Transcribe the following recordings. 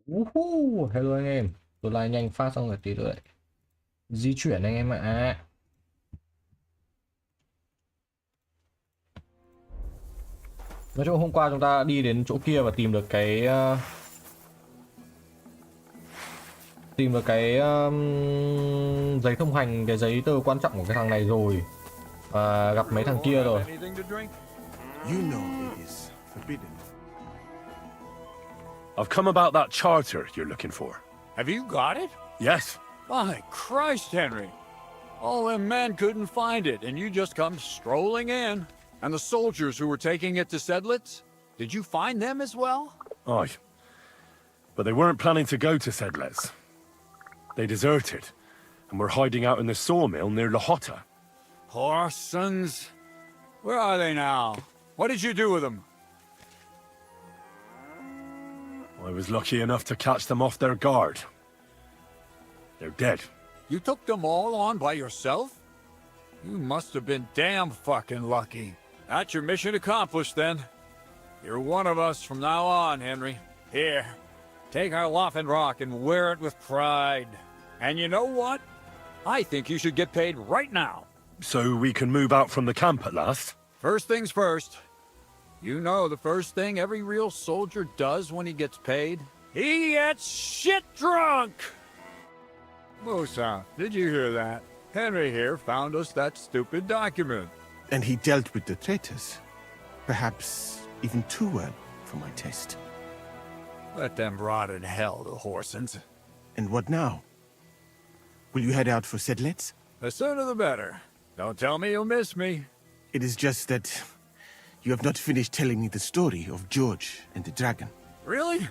Hello anh em, tôi like nhanh phát xong rồi tí nữa lại di chuyển anh em ạ. Nói chung hôm qua chúng ta đi đến chỗ kia và tìm được cái giấy thông hành, cái giấy tờ quan trọng của cái thằng này rồi, và gặp mấy thằng kia rồi. You know it is forbidden. I've come about that charter you're looking for. Have you got it? Yes. My Christ, Henry. All them men couldn't find it, and you just come strolling in. And the soldiers who were taking it to Sedlitz? Did you find them as well? Aye. But they weren't planning to go to Sedlitz. They deserted, and were hiding out in the sawmill near Lahota. Poor sons. Where are they now? What did you do with them? I was lucky enough to catch them off their guard. They're dead. You took them all on by yourself? You must have been damn fucking lucky. That's your mission accomplished, then. You're one of us from now on, Henry. Here, take our Loffen Rock and wear it with pride. And you know what? I think you should get paid right now. So we can move out from the camp at last? First things first. You know the first thing every real soldier does when he gets paid? He gets shit drunk! Musa, did you hear that? Henry here found us that stupid document. And he dealt with the traitors. Perhaps even too well for my taste. Let them rot in hell, the Horsens. And what now? Will you head out for Sedlitz? The sooner the better. Don't tell me you'll miss me. It is just that you have not finished telling me the story of George and the dragon. Really?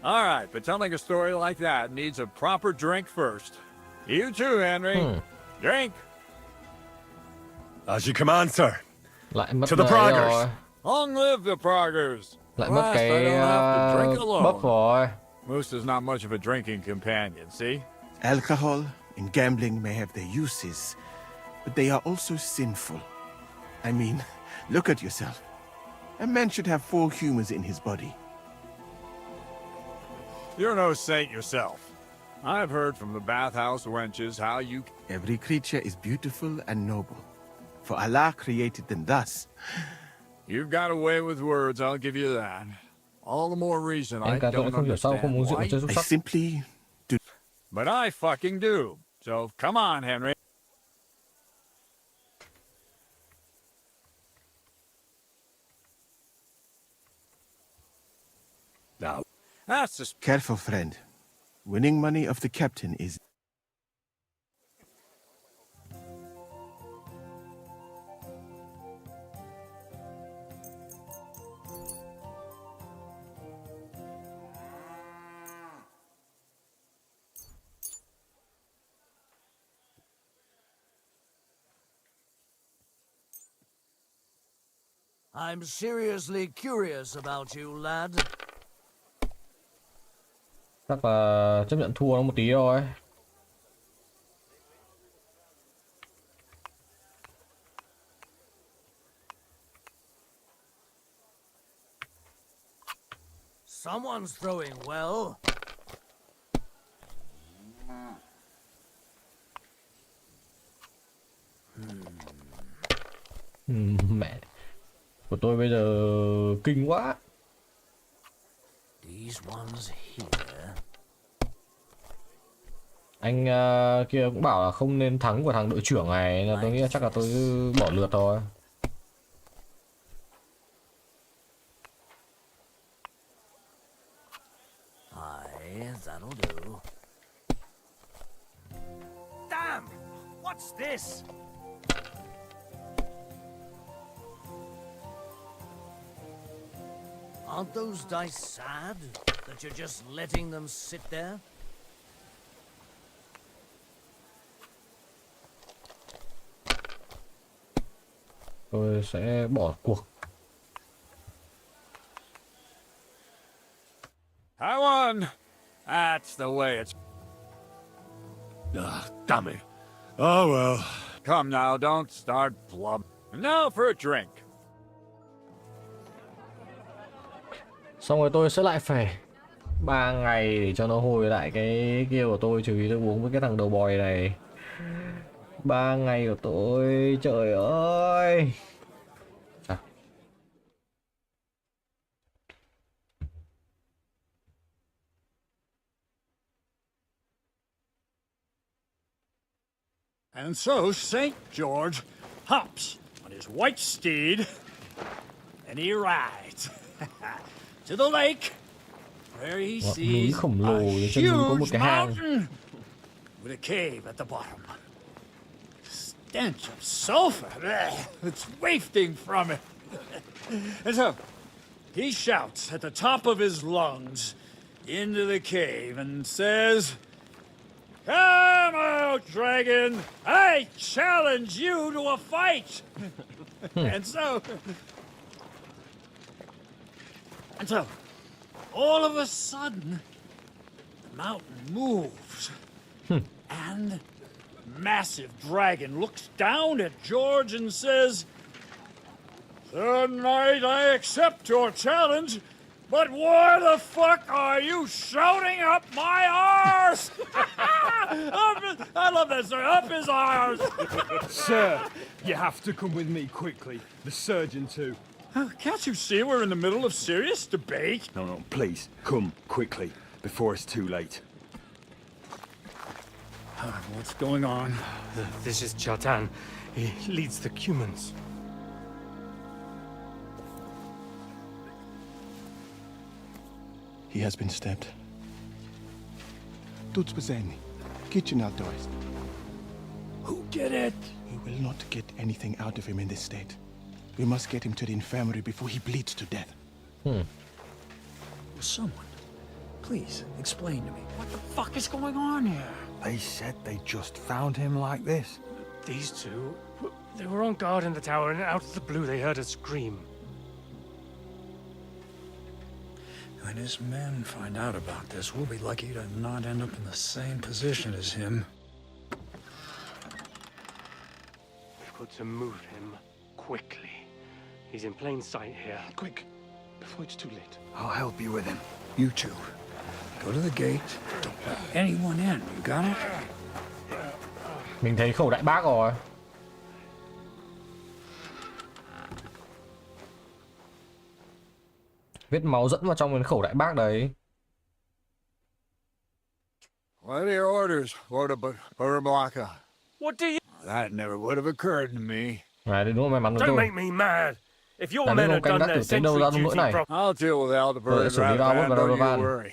All right, but telling a story like that needs a proper drink first. You too, Henry. Drink. As you command, sir. Lại mất To the rồi. Praggers. Long live the Praggers. Lại At mất last cái I don't have to drink bắp alone. rồi. Moose is not much of a drinking companion, see? Alcohol and gambling may have their uses, but they are also sinful. I mean, look at yourself. A man should have 4 humors in his body. You're no saint yourself. I've heard from the bathhouse wenches how you... Every creature is beautiful and noble, for Allah created them thus. You've got a way with words, I'll give you that. All the more reason I Anh cả tôi don't không hiểu sao không understand uống rượu why... chơi xúc I sắc. simply do. But I fucking do. So come on, Henry. Now, That's the... Careful, friend. Winning money of the captain is... I'm seriously curious about you, lad. Chắc là chấp nhận thua nó một tí thôi. Someone's throwing well. Mẹ của tôi bây giờ kinh quá. These ones here. Anh kia cũng bảo là không nên thắng của thằng đội trưởng này, nên tôi nghĩ chắc là tôi cứ bỏ lượt thôi. Aye, that'll do. Damn! What's this? Aren't those dice sad that you're just letting them sit there? Tôi sẽ bỏ cuộc. I won. That's the way it's... damn it. Oh well. Come now, don't start blub. Now for a drink. Xong rồi tôi sẽ lại phải 3 ngày để cho nó hồi lại cái kia của tôi, trừ khi tôi uống với cái thằng đầu bòi này. 3 ngày của tôi, trời ơi. À. And so St. George hops on his white steed, and he rides to the lake, where he Núi sees khổng lồ, a trên núi có một huge cái hang. mountain with a cave at the bottom. Stench of sulfur, it's wafting from it. And so he shouts at the top of his lungs into the cave and says, "Come out, dragon! I challenge you to a fight!" And so, all of a sudden, the mountain moves, and massive dragon looks down at George and says, "Sir Knight, I accept your challenge, but why the fuck are you shouting up my arse?" I love that, sir. Up his arse. Sir, you have to come with me quickly. The surgeon too. Can't you see we're in the middle of serious debate? No, please, come quickly, before it's too late. What's going on? This is Chatan. He leads the Cumans. He has been stabbed. Tuts bezeni. Kitchen outdoors. Who did it? We will not get anything out of him in this state. We must get him to the infirmary before he bleeds to death. Someone, please explain to me. What the fuck is going on here? They said they just found him like this. These two, they were on guard in the tower, and out of the blue they heard a scream. When his men find out about this, we'll be lucky to not end up in the same position as him. We've got to move him quickly. He's in plain sight here. Quick, before it's too late. I'll help you with him. You two, go to the gate. Don't let anyone in. You got it? Mình thấy khẩu đại bác rồi. Vết máu dẫn vào trong cái khẩu đại bác đấy. What are your orders, Lord Barablaka? What do you... That never would have occurred to me. Này, đúng là may mắn của Don't tôi. make me mad. If your Đàn men ông had canh done gác their tử tế đâu ra sentry nỗi duty này. properly... I'll deal with Aldeburgh xử lý Raoul và don't you Radovan. worry.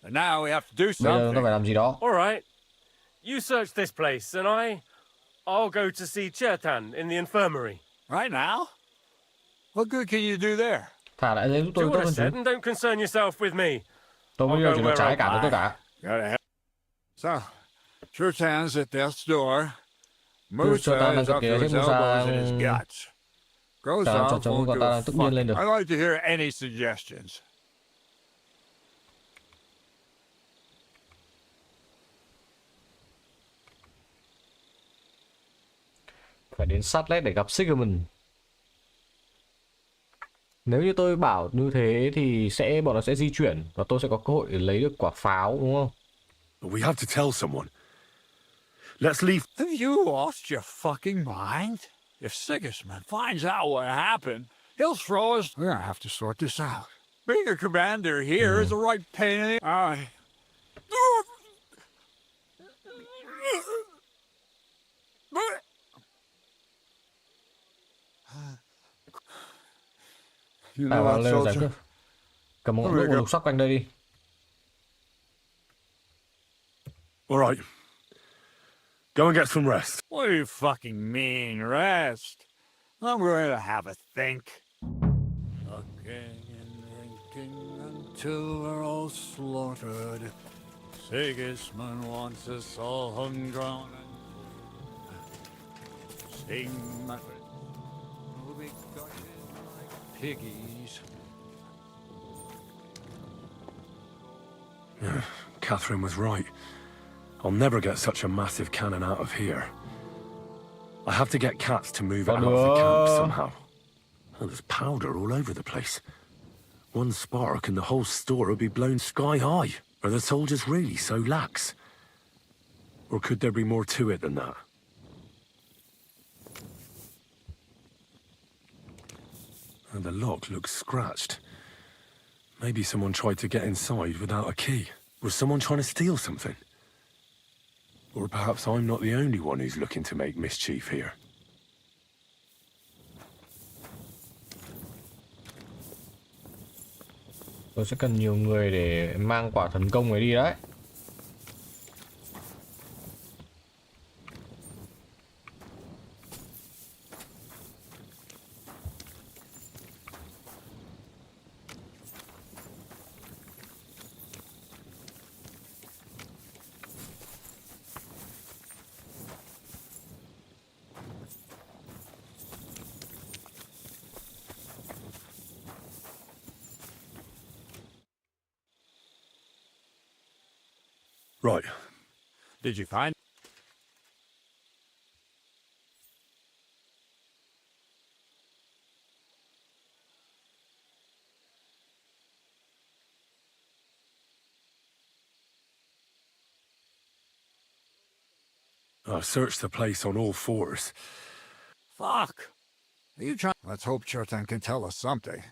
And now we have to do Bây giờ tôi something. phải làm gì đó. All right. You search this place, and I'll go to see Chertan in the infirmary. Right now? What good can you do there? Thả lại giấy giúp tôi Do tốt what I hơn said, chú. and don't concern yourself with me. Tôi bây giờ chỉ nó trái cả với tất cả. Gotta have. So, Churtan's at death's door. Churtan Musa đang is cực up kỳ, to his Musa elbows in his đang- guts. Grows Chả làm cho off cháu won't con do ta a đang tức điên lên được. I'd like to hear any suggestions. Phải đến Satlet để gặp Sigmund. Nếu như tôi bảo như thế thì bọn nó sẽ di chuyển và tôi sẽ có cơ hội để lấy được quả pháo, đúng không? But we have to tell someone. Let's leave. Have you lost your fucking mind? If Sigismund finds out what happened, he'll throw us. We're gonna have to sort this out. Being a commander here is a right pain in the eye. You know vào what, lên giải soldier? quyết. Cầm một ngọn đuốc lục sắc quanh đây đi. All right. Go and get some rest. What do you fucking mean, rest? I'm going to have a think. Sucking and drinking until we're all slaughtered. Sigismund wants us all hung, drawn, and sing my friend. We'll be gutted like piggies. Catherine was right. I'll never get such a massive cannon out of here. I have to get cats to move it out of the camp somehow. Oh, there's powder all over the place. One spark and the whole store would be blown sky high. Are the soldiers really so lax? Or could there be more to it than that? And the lock looks scratched. Maybe someone tried to get inside without a key. Was someone trying to steal something? Or perhaps I'm not the only one who's looking to make mischief here. Tôi sẽ cần nhiều người để mang quả thần công ấy đi đấy. Right. Did you find? I've searched the place on all fours. Fuck. Are you trying? Let's hope Chertan can tell us something.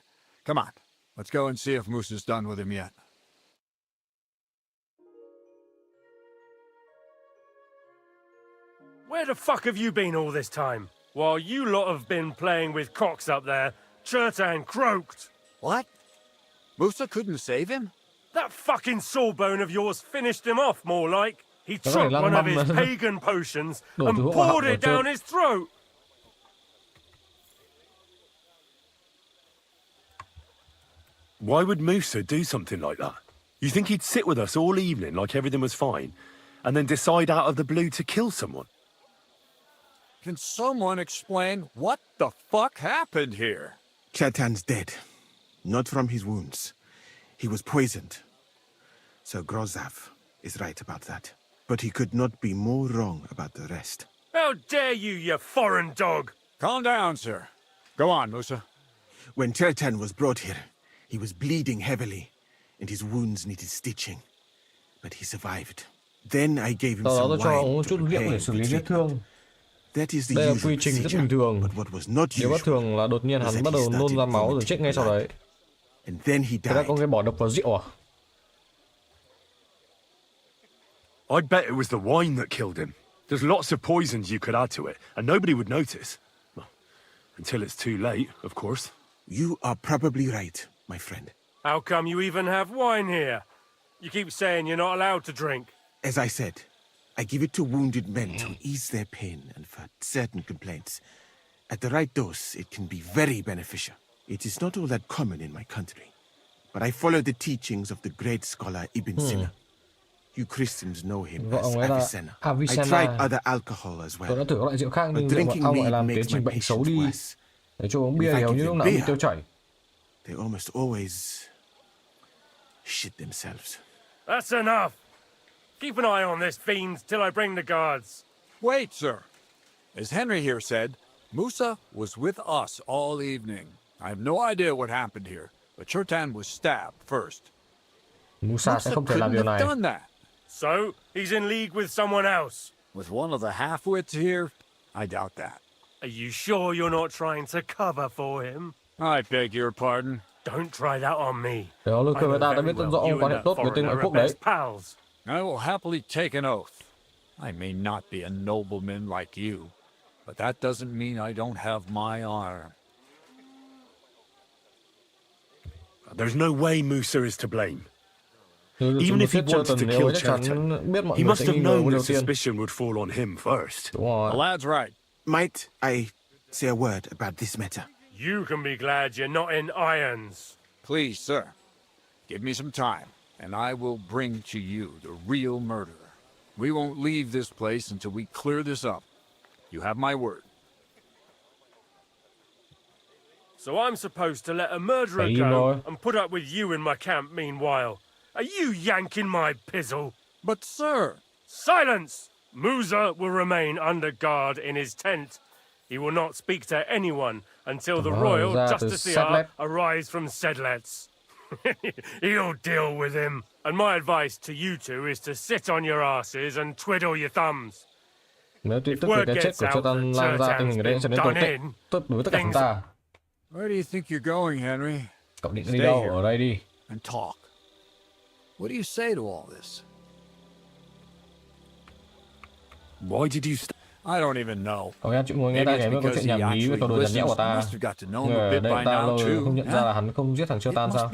Come on. Let's go and see if Moose is done with him yet. Where the fuck have you been all this time? While you lot have been playing with cocks up there, Chertan croaked. What? Musa couldn't save him? That fucking sawbone of yours finished him off, more like. He Cái took này lăng one of mâm his mà. pagan potions Đổ and thứ hỏa poured vào it trước. down his throat. Why would Musa do something like that? You think he'd sit with us all evening like everything was fine, and then decide out of the blue to kill someone? Can someone explain what the fuck happened here? Chetan's dead. Not from his wounds. He was poisoned. Sir Grozav is right about that. But he could not be more wrong about the rest. How dare you, you foreign dog! Calm down, sir. Go on, Musa. When Chetan was brought here, he was bleeding heavily, and his wounds needed stitching. But he survived. Then I gave him Sau đó some tôi cho ông wine chút to rượu prepare để xử lý the vết treatment. thương. That is the Đây là usual quy trình rất procedure. bình thường. But what was not Nếu bất usual thường là đột nhiên hắn bắt đầu nôn ra máu rồi chết ngay sau đấy. and then he Thế ra died. có người bỏ độc vào rượu à? I bet it was the wine that killed him. There's lots of poisons you could add to it, and nobody would notice. Well, until it's too late, of course. You are probably right, my friend. How come you even have wine here? You keep saying you're not allowed to drink. As I said, I give it to wounded men to ease their pain and for certain complaints. At the right dose, it can be very beneficial. It is not all that common in my country, but I follow the teachings of the great scholar Ibn Sina. You Christians know him Gọi as ông ấy là Avicenna. I Avicenna. tried other alcohol as Tôi well, đã thử các loại rượu khác but nhưng rượu drinking ông lại mead làm tiến makes my trình bệnh xấu patients đi. worse. Để cho uống bia If I thì hầu give như lúc them nào cũng bị beer, tiêu chảy. They almost always shit themselves. That's enough. Keep an eye on this fiend till I bring the guards. Wait, sir. As Henry here said, Musa was with us all evening. I have no idea what happened here, but Chertan was stabbed first. Musa sẽ không thể làm couldn't điều have này. done that. So, he's in league with someone else. With one of the half-wits here, I doubt that. Are you sure you're not trying to cover for him? I beg your pardon. Don't try that on me. Để ông I Luther người know ta đã very biết tận well rõ ông you quan hệ and that tốt với tên foreigner ngoại are quốc đấy. best pals. I will happily take an oath. I may not be a nobleman like you, but that doesn't mean I don't have my honor. There's no way Musa is to blame. Even Even if he wanted wanted to kill Chertan, biết mọi he người must sẽ have nghi ngờ known người đầu that tiên. suspicion would fall on him first. Đúng The rồi. lad's right. Might I say a word about this matter? You can be glad you're not in irons. Please, sir, give me some time, and I will bring to you the real murderer. We won't leave this place until we clear this up. You have my word. So I'm supposed to let a murderer Phải go rồi. and put up with you in my camp meanwhile. Are you yanking my pizzle? But, sir, Silence! Musa will remain under guard in his tent. He will not speak to anyone until the Đó, royal ra từ justiciar Sedlet. arrives from Sedlets. You'll deal with him. And my advice to you two is to sit on your asses and twiddle your thumbs. Nếu tin tức về cái chết của Chotan lan ra, tình hình ở đây sẽ đến tồi tệ đối với tất cả chúng ta. Where do you think you're going, Henry? Cậu định đi đâu? Ở đây đi. And talk. What do you say to all this? Why did you I don't even know. Cậu nghe chuyện ngồi nghe ta kể với câu chuyện nhảm nhí với câu đồ nhạt nhẽo của ta. Người ở đây ta lâu rồi không nhận ra là hắn không giết thằng Chotan sao?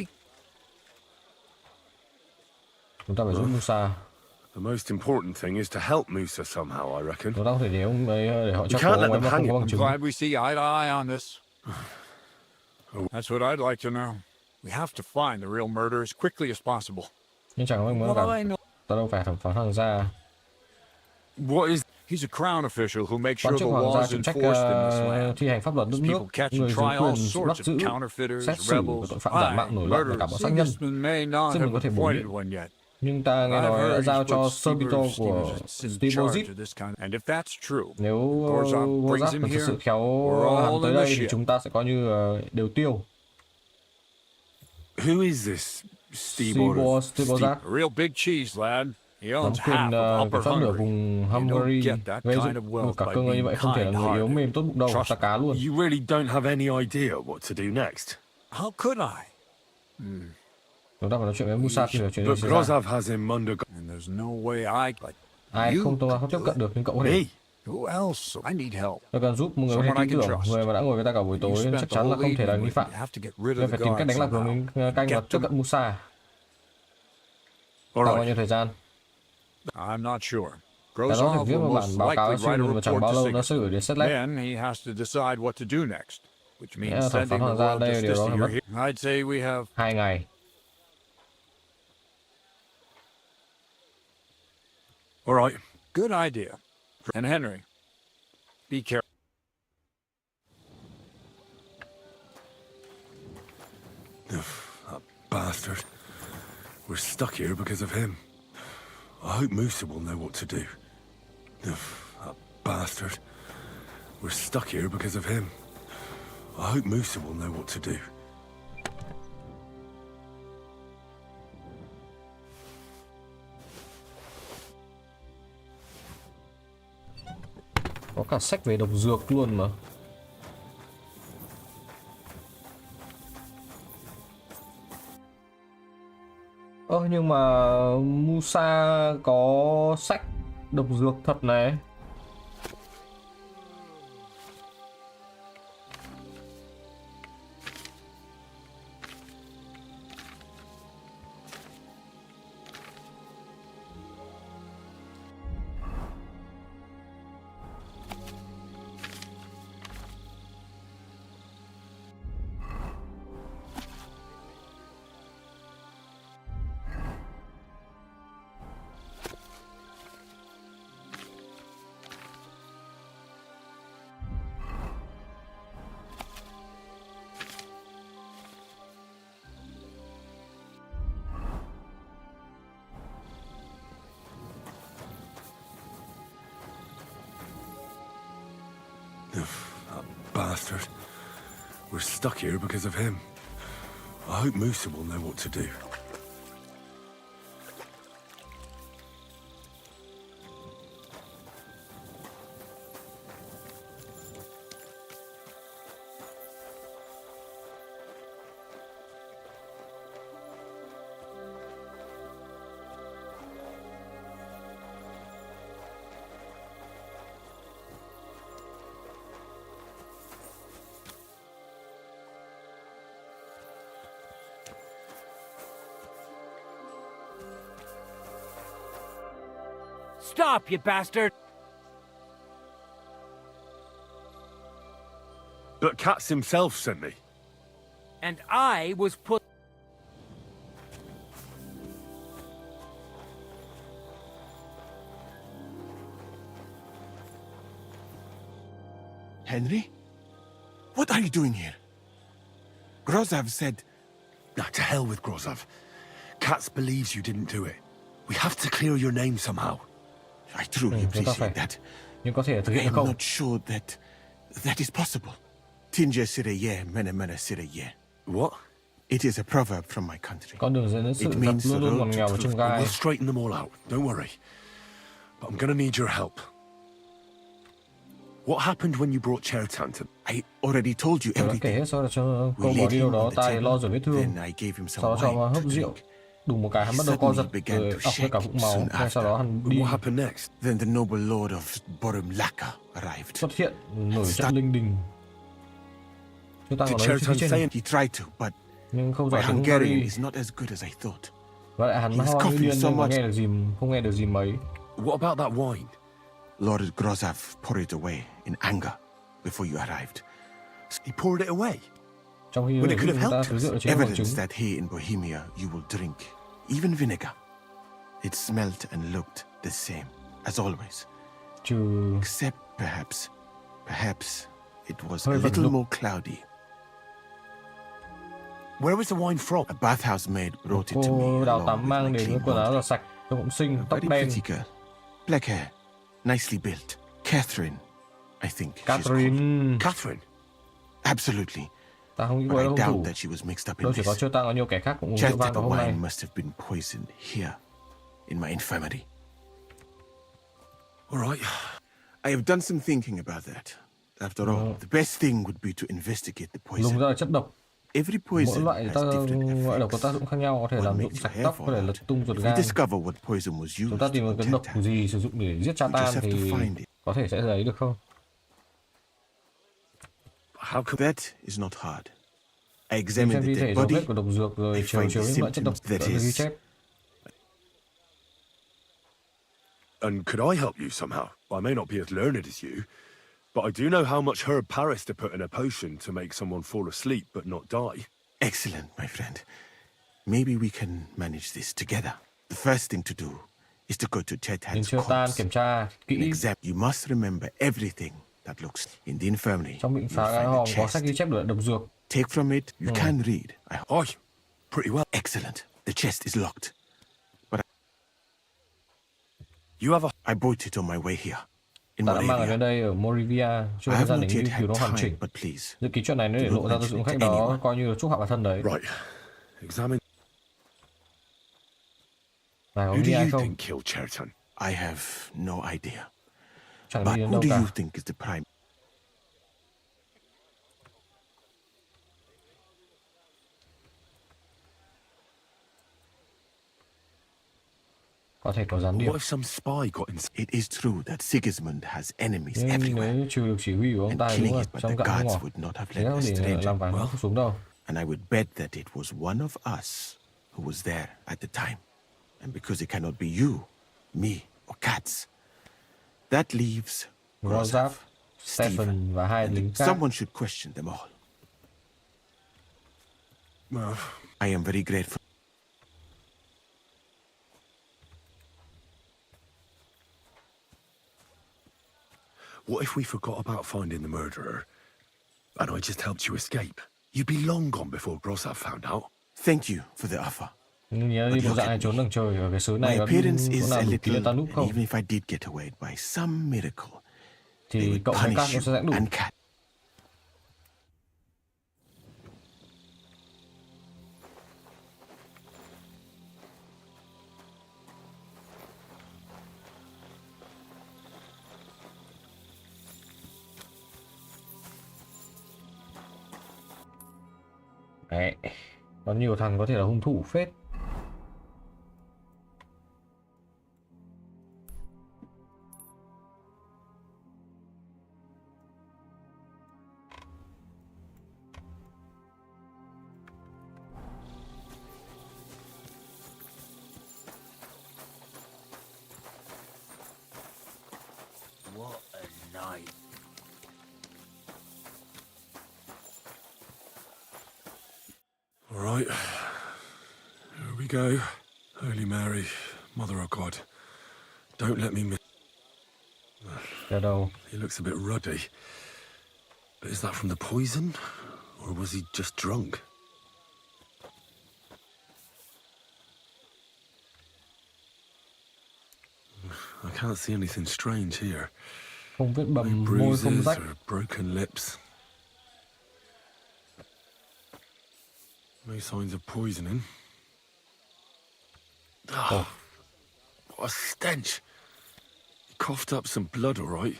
Chúng ta phải giúp Musa. The most important thing is to help Musa somehow, I reckon. Chúng ta không thể để ông ấy để họ We chắc can't cổ let ông ấy them mà không hang có him. bằng chứng. Glad we see eye to eye on this. That's what I'd like to know. We have to find the real murderer as quickly as possible. Nhưng chẳng có ai muốn Well, cả. I know. Ta đâu phải thẩm phán hoàng gia. What is... He's a crown official who makes Quan sure chức the hoàng law gia is chịu trách enforced in this land. thi hành pháp luật đất nước, People catch người and giữ try all quyền bắt sorts giữ, of counterfeiters, xét xử rebels, tội phạm giả mạo nổi loạn và cả bọn sát nhân. Sigismund may not Chứ mình có have thể bổ appointed nhiệm. one yet. Nhưng ta nghe I've nói đã heard giao he's cho put Servitor của Steve in charge Steve. of this kind. And if that's true, Nếu Gorzov brings Gorzov him thực here, sự kéo we're hắn all tới in the đây thì ship. chúng ta sẽ coi như đều tiêu. Who is this Steve Steve a real big cheese, lad. He nắm owns quyền half of kiểm Upper soát nửa Hungary. vùng You don't Hungary, get that gây kind of dựng wealth cả by cơ ngơi như being vậy không thể là người yếu kind-hearted. mềm tốt bụng đâu, Trust ta cá luôn. You really don't have any idea what to do next. How could I? Chúng ta phải nói chuyện với Musa tìm hiểu chuyện But gì xảy ra. Grozov has him under... And there's no way I... Like, Ai you không tiếp cận được nhưng cậu có thể. Me? Who else? I need help. Tôi cần giúp một người có thể Someone I tin can tưởng, trust. người mà đã ngồi với ta cả buổi tối You nên spent chắc the chắn là whole không thể là evening nghi with phạm. me. You have to get rid Nên of phải the tìm cách guards đánh lạc hướng somehow. canh và Get tiếp them. cận Musa. All Tạo bao right. nhiêu thời gian? I'm not sure. Ta có thể Grozov viết will một bản most báo cáo likely xin write a và chẳng report bao to lâu nó sẽ Sigismund. gửi đến Sedlec. Then he has to decide what to do next, which Nghĩa means là thẩm phán sending the hoàng gia royal đây điều đó phải mất justiciar here. I'd say we have 2 ngày. All right. good idea. And Henry, be careful. That bastard. We're stuck here because of him. I hope Musa will know what to do. That bastard. We're stuck here because of him. I hope Musa will know what to do. Có cả sách về độc dược luôn mà. Nhưng mà Musa có sách độc dược thật này. That bastard. We're stuck here because of him. I hope Musa will know what to do. Stop, you bastard! But Katz himself sent me. And I was put... Henry? What are you doing here? Grozov said... Nah, to hell with Grozov. Katz believes you didn't do it. We have to clear your name somehow. I truly appreciate that. Nhưng có thể thực I hiện am không? not sure that is possible. Tinja Sireye, Mena Mena Sireye. What? It is a proverb from my country. Con đường dẫn đến sự It thật means luôn the luôn road còn to nghèo và truth. chông gai. We'll straighten them all out, don't worry. But I'm gonna need your help. What happened when you brought Chertan to... I already told you Tôi đã kể everything. hết cho We câu bỏ laid đi him đâu đó, on the ta thì table, lo rửa vết thương. then I gave him Sau đó some cho wine vào to hớp rượu. drink. Đùng một cái hắn He bắt đầu co giật suddenly began rồi to ọc lên cả shake vũng máu. soon Ngay sau đó after. hắn đi What happened next? Then the noble lord of Borumlaka arrived. xuất hiện nổi trận linh đình. Chúng ta Did còn nói Chertan phía say trên He tried to, but nhưng không my rõ tiếng Hungarian Hungary. is not as good as I thought. Và lại hắn He was ho như coughing điên so nhưng much. không nghe được gì mấy. What about that wine? Lord Grozav poured it away in anger before you arrived. He poured it away. Trong khi But it could have chúng ta helped thứ us. rượu chính là bằng chứng. Evidence that here in Bohemia you will drink even vinegar. It smelled and looked the same as always. Trừ Except perhaps it was Hơi a vận little dụng. more cloudy. Where was the wine from? A bathhouse maid brought it to me cô đào along tắm with mang my đến clean với quần áo laundry. là sạch, trông cũng xinh, A tóc very đen. pretty girl. Black hair, nicely built. Catherine, I think she's called. Catherine. Catherine. Absolutely. Ta không nghĩ But cô ấy I là hung doubt thủ. that she was mixed up in Đâu chỉ có this. chưa ta, có nhiều kẻ khác cũng uống rượu Just vang that vào the hôm nay. wine must have been poisoned here, in my infirmary. All right. I have done some thinking about that. After all, the best thing would be to investigate the Dùng poison. ra là chất độc. Every Mỗi poison loại has ta different gọi độc có tác effects. dụng khác nhau, có thể One làm makes rụng your sạch hair tóc, có thể fall lật out. tung ruột If we gan. discover what poison was Chúng ta used tìm to một cái kill độc Chertan, gì sử dụng để giết cha We just tan have to thì find it. có thể sẽ lấy được không? How could... that is not hard. I Xem examined thi the thể dead dấu body. vết của độc dược rồi I chiều find chiều the những loại chất độc symptoms đã that được ghi is- chép. And could I help you somehow? I may not be as learned as you, but I do know how much herb Paris to put in a potion to make someone fall asleep but not die. Excellent, my friend. Maybe we can manage this together. The first thing to do is to go to Đến Chertan's chưa tan corpse kiểm tra and kỹ. examine. You must remember everything that looks in the infirmary. Trong bệnh You'll phá find hòm a có chest. sách ghi chép độc dược. Take from it. You can read. I hope. Aye, pretty well. Excellent. The chest is locked. You have a... I bought it on my way here. In Ta đã mang ở Moravia. đến đây ở Moravia, chưa I có have gia not đình yet nghiên had cứu nó hoàn time, chỉnh. but please. Dự kiến chuyện này nếu để lộ ra cho du khách đó, coi như là chúc họa bản thân đấy. Right. Examine... Này có Who nghĩ do ai you không? think killed Chertan? I have no idea. Chẳng But đi đến who đâu do cả. you think is the prime? Có thể có gián điệp. What if some spy got in... It is true that Sigismund has enemies Nhưng everywhere, nếu trừ được chỉ huy của ông and ta đúng killing rồi, it, but trong the gã guards ngỏ. would not have Thế let đâu a để stranger. làm vài nó không xuống đâu. And I would bet that it was one of us who was there at the time. And because it cannot be you, me, or Katz, that leaves Grozav, Stephen, Stephen và hai and lính khác. someone should question them all. Well, I am very grateful. what if we forgot about finding the murderer, and I just helped you escape? You'd be long gone before Grozav found out. Thank you for the offer. Nhưng nhớ đi một dạng này trốn đằng trời ở cái xứ My này có appearance is nào a đủ little, kia ta núp and không? even if I did get away by some miracle, they Thì would cậu với Kat punish cũng sẽ dẫn đủ. you and Kat. Đấy, có nhiều thằng có thể là hung thủ phết. What a night. All right. Here we go. Holy Mary, Mother of God, don't let me miss... Ra đâu? He looks a bit ruddy. But is that from the poison? Or was he just drunk? I can't see anything strange here. Không vết No bầm, môi không bruises rách. or broken lips. No signs of poisoning. Oh, what a stench. He coughed up some blood, all right.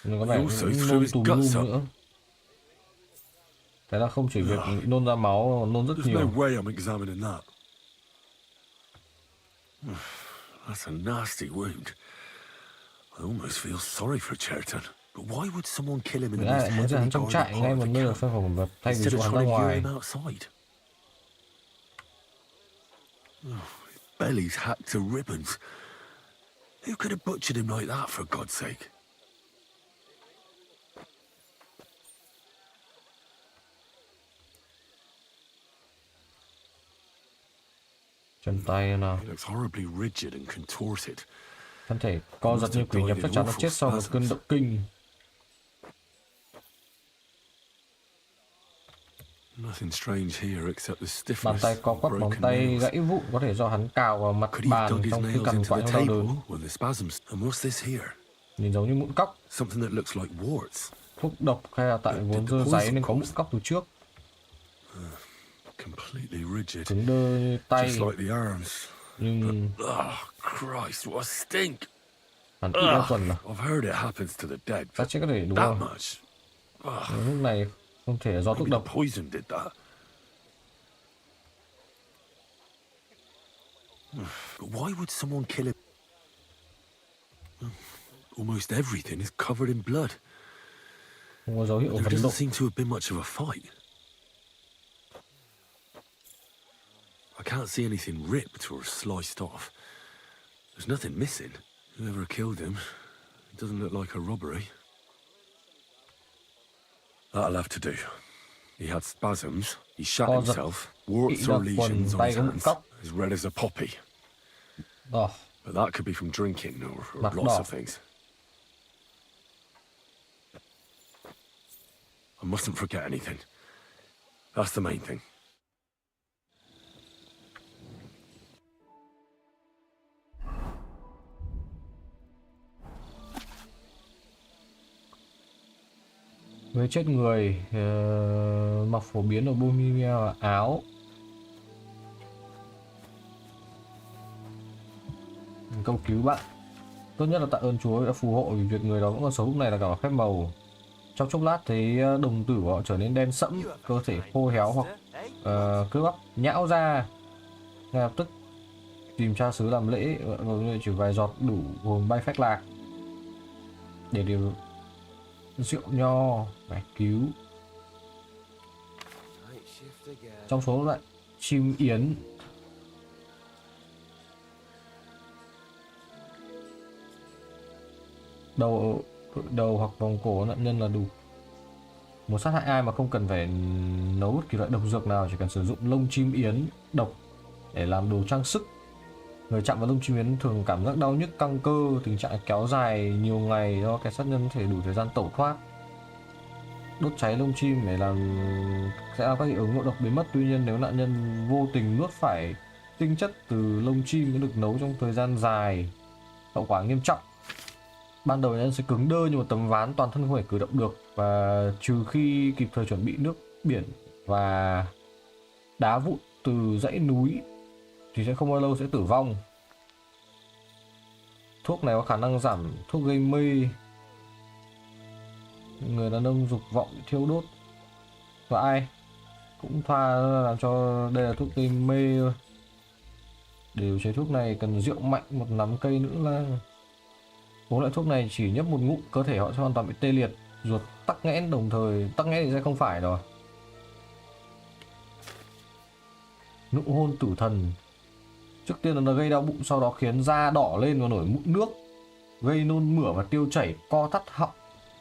Nhưng có He vẻ also cũng threw nôn his tùm guts lum up. nữa. Thế là không chỉ việc nôn ra máu, nôn rất There's no nhiều. way I'm examining that. That's a nasty wound. I almost feel sorry for Cherton. But why would someone kill him in the Người ta most lại muốn giết heavily hắn trong guarded trại ngay part một of nơi the được camp, phép phòng vật thay vì instead dụ of hắn ra trying to lure ngoài. him outside? His belly's hacked to ribbons. Who could have butchered him like that, for God's sake? Chân tay nào. He looks horribly rigid and contorted. Thân thể co giật như quỷ nhập, chắc chắn nó chết sau một cơn động kinh. Nothing strange here except the Bàn stiffness tay co of quắp, móng broken tay nails. gãy vụn có thể do hắn cào vào mặt Could he have bàn dug his trong khi nails cằn into quại the trong đau table đớn. when the spasms? And what's this here? Nhìn giống như mụn cóc. Something that looks like warts. Thuốc độc hay là tại vốn dơ giấy nên có mụn cóc từ trước. Completely rigid. Cứng đơ như tay. Just like the arms. Nhưng Oh, Christ, what a stink! hắn ít đau tuần à. I've heard it happens to the dead. Ta chết có thể đúng That không? much? Nhưng lúc này không thể là do thuốc Maybe độc. the poison did that. But why would someone kill him? Almost everything is covered in blood. Không có dấu hiệu There phẫn nộ. doesn't seem to have been much of a fight. I can't see anything ripped or sliced off. There's nothing missing. Whoever killed him, it doesn't look like a robbery. That'll have to do. He had spasms. He shot Co giật, himself. Warts bị đau or quần, lesions on tay his có mụn hands, cóc. as red as a poppy. Ờ, But that could be from drinking or Mặt lots đỏ. of things. I mustn't forget anything. That's the main thing. người chết người mặc phổ biến ở Bohemia và Áo. Câu cứu bạn. Tốt nhất là tạ ơn Chúa đã phù hộ vì việc người đó vẫn còn sống lúc này là cả phép màu. Trong chốc lát thấy đồng tử của họ trở nên đen sẫm, cơ thể khô héo hoặc cơ bắp nhão ra. Ngay lập tức tìm cha xứ làm lễ, chỉ vài giọt đủ hồn bay phách lạc để điều rượu nho phải cứu. Trong số lại chim yến. Đầu hoặc vòng cổ nạn nhân là đủ. Muốn sát hại ai mà không cần phải nấu bất kỳ loại độc dược nào, chỉ cần sử dụng lông chim yến độc để làm đồ trang sức. Người chạm vào lông chim yến thường cảm giác đau nhức căng cơ, tình trạng kéo dài nhiều ngày do kẻ sát nhân có thể đủ thời gian tẩu thoát. Đốt cháy lông chim để sẽ làm các hiệu ứng ngộ độc biến mất. Tuy nhiên nếu nạn nhân vô tình nuốt phải tinh chất từ lông chim đã được nấu trong thời gian dài, hậu quả nghiêm trọng. Ban đầu nạn nhân sẽ cứng đơ như một tấm ván, toàn thân không thể cử động được, và trừ khi kịp thời chuẩn bị nước biển và đá vụn từ dãy núi thì sẽ không bao lâu sẽ tử vong. Thuốc này có khả năng giảm thuốc gây mê. Người đàn ông dục vọng thiêu đốt. Và ai cũng thoa làm cho đây là thuốc gây mê thôi. Để điều chế thuốc này cần rượu mạnh, một nắm cây nữ lang. Uống loại thuốc này chỉ nhấp một ngụm, cơ thể họ sẽ hoàn toàn bị tê liệt, ruột tắc nghẽn, đồng thời tắc nghẽn thì sẽ không phải rồi. Nụ hôn tử thần. Trước tiên là nó gây đau bụng, sau đó khiến da đỏ lên và nổi mụn nước, gây nôn mửa và tiêu chảy, co thắt họng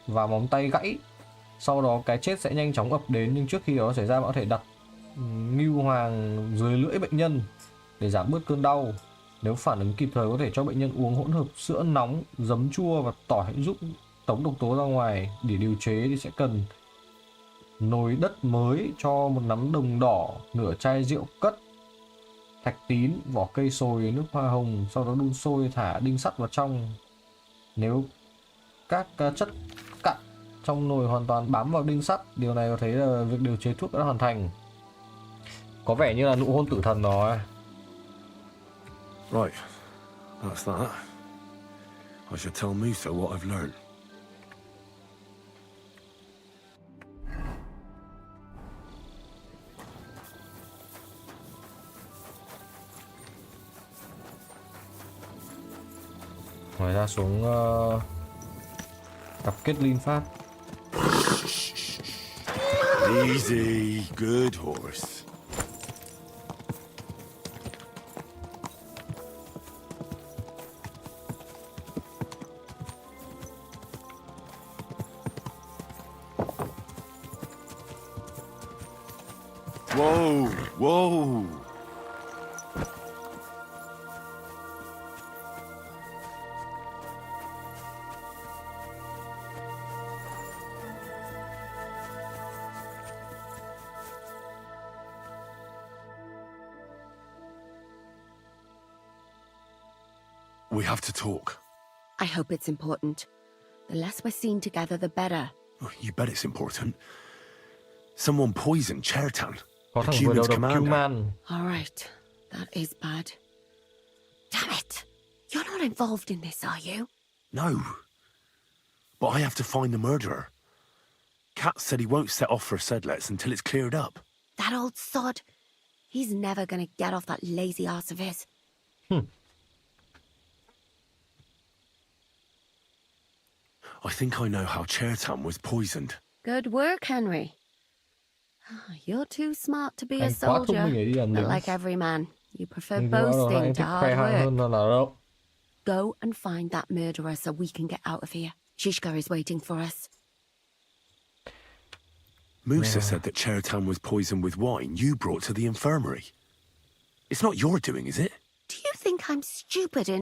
và móng tay gãy. Sau đó cái chết sẽ nhanh chóng ập đến, nhưng trước khi đó xảy ra bạn có thể đặt ngưu hoàng dưới lưỡi bệnh nhân để giảm bớt cơn đau. Nếu phản ứng kịp thời có thể cho bệnh nhân uống hỗn hợp sữa nóng, giấm chua và tỏi giúp tống độc tố ra ngoài. Để điều chế thì sẽ cần nồi đất mới, cho một nắm đồng đỏ, nửa chai rượu cất, thạch tín, vỏ cây sồi, nước hoa hồng, sau đó đun sôi, thả đinh sắt vào trong. Nếu các chất cặn trong nồi hoàn toàn bám vào đinh sắt, điều này có thấy là việc điều chế thuốc đã hoàn thành. Có vẻ như là nụ hôn tử thần rồi. Right, that's that. I should tell Musa what I've learned. Ngoài ra xuống cặp kết linh pháp. Easy, good horse. Whoa, whoa. We have to talk. I hope it's important. The less we're seen together, the better. Oh, you bet it's important. Someone poisoned Chertan, Có the thằng vừa đầu Cuman's độc commander. Cuman. All right, that is bad. Damn it! You're not involved in this, are you? No. But I have to find the murderer. Kat said he won't set off for Sedlets until it's cleared up. That old sod. He's never gonna get off that lazy arse of his. I think I know how Chertan was poisoned. Good work, Henry. You're too smart to be a Anh quá thông soldier. minh để đi làm But lính. like every man, you prefer Nhưng mà rồi anh boasting to thích hard khoe hàng work. hơn là đâu. Go and find that murderer so we can get out of here. Shishka is waiting for us. Musa said that Chertan was poisoned with wine you brought to the infirmary. It's not your doing, is it? Do you think I'm stupid in...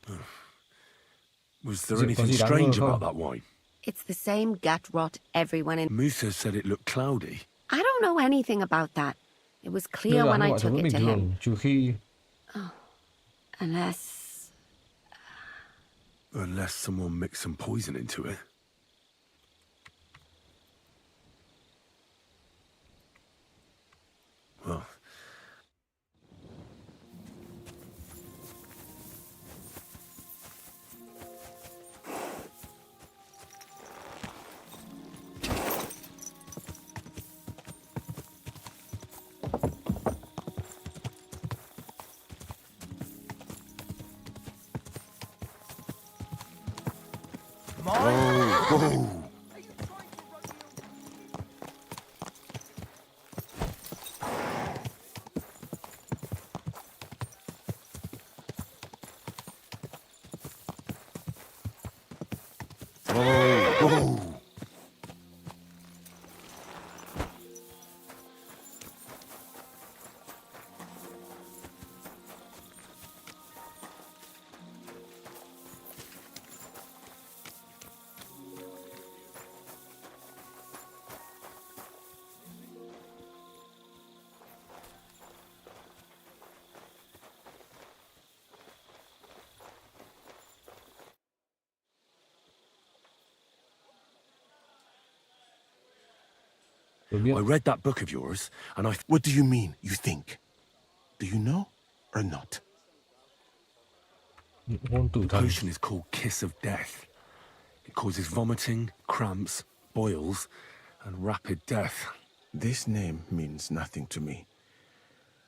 Was there Is it anything because he strange done about well? that wine? It's the same gut rot everyone in... Musa said it looked cloudy. I don't know anything about that. It was Đây clear là when I mọi thứ took vẫn it bình to him. thường, trừ khi Unless... Unless someone mixed some poison into it. Well, whoa! Whoa! tôi biết. I read that book of yours, and I... What do you mean, you think? Do you know or not? Nụ hôn tử The thần. potion is called Kiss of Death. It causes vomiting, cramps, boils, and rapid death. This name means nothing to me.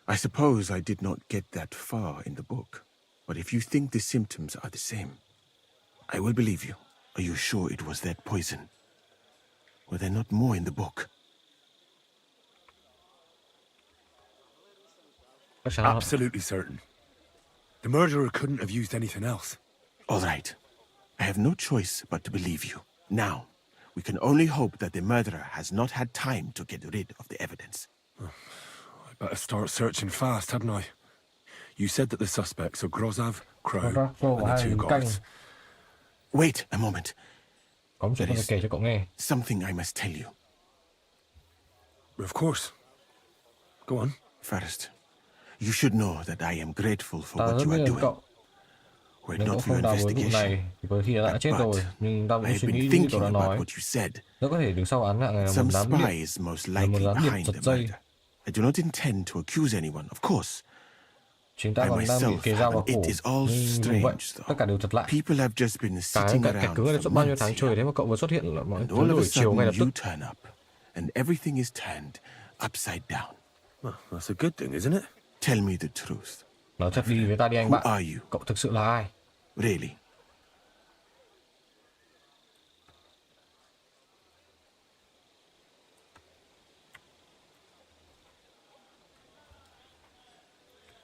I suppose I did not get that far in the book. But if you think the symptoms are the same, I will believe you. Are you sure it was that poison? Were there not more in the book? Chắc chắn là Absolutely certain. The murderer couldn't have used anything else. All right. I have no choice but to believe you. Now, we can only hope that the murderer has not had time to get rid of the evidence. I better start searching fast, hadn't I? You said that the suspects are Grozav, Crow, Crow and và the hai two lính canh. guards. Wait a moment. Có một chuyện tôi phải kể cho cậu nghe. Something I must tell you. Of course. Go on. First, you should know that I am grateful for Ta what rất you biết are ơn doing. cậu. Were it Nếu cậu not for không your đào với vụ investigation, này thì có khi đã chết but rồi. Nhưng ta I vẫn have suy been nghĩ như thinking cậu đã about nói. what you said. Rất có thể đứng sau án mạng này là Some một gián điệp. spy is most Là một likely gián điệp behind giật the dây. murder. I do not intend to accuse anyone, of course. Chúng ta I còn đang bị myself kề dao vào haven't. cổ. It is all Nhưng dù vậy, strange, tất cả đều thật lạ. People have just been Cái sitting kẻ around cứng ở đây for suốt bao nhiêu months tháng trời here, thế mà cậu vừa xuất hiện là mọi and thứ all of đổi a chiều ngay lập sudden tức. you turn up, and everything is turned upside down. Well, that's a good thing, isn't it? Tell me the truth. Nói thật đi với ta đi anh Who bạn. are you? Cậu thực sự là ai? Really?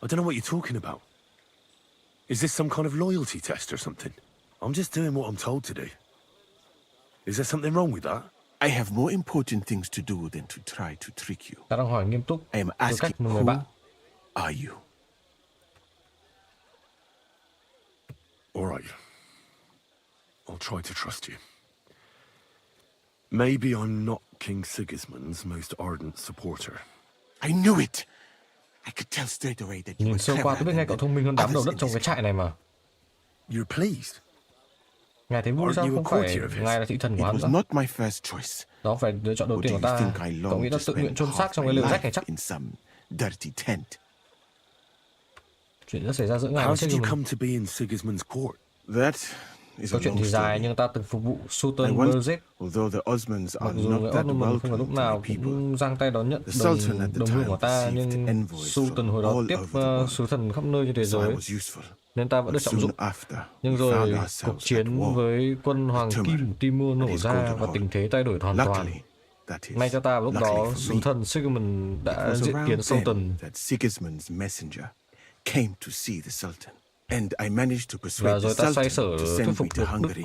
I don't know what you're talking about. Is this some kind of loyalty test or something? I'm just doing what I'm told to do. Is there something wrong with that? I have more important things to do than to try to trick you. Ta đang hỏi nghiêm túc. I am Tư asking, cách một người who bạn. are you? All right. I'll try to trust you. Maybe I'm not King Sigismund's most ardent supporter. I knew it. I could tell straight away that you Nhìn were sơ qua tôi biết ngay cleverer cậu than thông minh hơn đám đầu others đất in trong this cái trại này mà. You're pleased? Ngài thấy vui Aren't sao? you a Không phải courtier of his? ngài là thị thần của It hắn was nữa. not my first choice. Đó phải lựa chọn đầu Or tiên do của you ta. think I Cậu long nghĩ to ta tự nguyện spend chôn half xác trong my cái lều rách này life chắc? in some dirty tent? Chuyện đã xảy ra giữa ngài How và did you Sigmund. come to be in Sigismund's court? That is a Câu chuyện long thì dài story. nhưng ta từng phục vụ I Sultan once, Burzib. although the Osmans Mặc are dù not người that Ottoman không phải lúc welcome to nào my people, cũng giang tay đón nhận The Sultan at the đồng time hương của ta, received nhưng envoys Sultan from hồi đó all tiếp over the world. sứ thần khắp nơi trên thế so I giới, was useful. nên ta vẫn được But trọng soon dụng. after, Nhưng we found rồi cuộc ourselves at chiến war. với quân Hoàng Timur Kim Timur nổ and his ra golden và horn. tình thế thay đổi hoàn toàn. Luckily, that is, May cho ta lúc luckily đó for sứ me, thần Sigmund it đã was diện around kiến then Sultan that Sigismund's messenger came to see the Sultan. And I managed to và persuade rồi the ta xoay Sultan sở to thuyết send phục me to được Hungary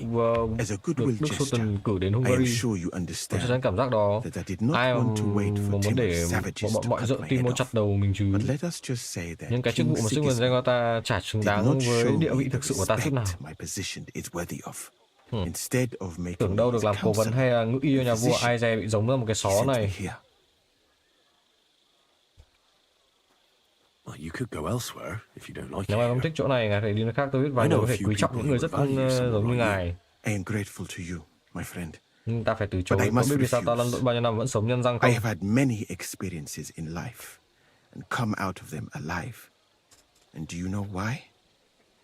as a được goodwill Đức gesture. Sultan cử đến I am Hungary. sure you Tôi cho understand thấy cảm giác đó. that I did not Ai mà want to wait for muốn để Timur's savages bọn to mọi cut dợ my tim head nó off. chặt đầu mình chứ. But let us just say that Nhưng cái chức King vụ mà Sigmund giao cho ta chả xứng did đáng not với show địa me vị the thực sự của ta chút nào. respect my position is worthy of. Instead of making Tưởng me đâu được his làm cố vấn hay là ngự y cho nhà vua, ai dè bị giống ra một cái he xó sent me này. here. Well, you could go elsewhere if you don't like Nếu it mà không here. thích chỗ này, ngài phải đi nơi khác. Tôi biết vài I người know có a thể few quý trọng people những người who rất would value someone giống như like you. ngài. I am grateful to you, my friend. Nhưng ta phải từ chối. But I Cậu must biết vì sao ta lăn refuse. lộn bao nhiêu năm vẫn sống nhân răng I không? have had many experiences in life and come out of them alive. And do you know why?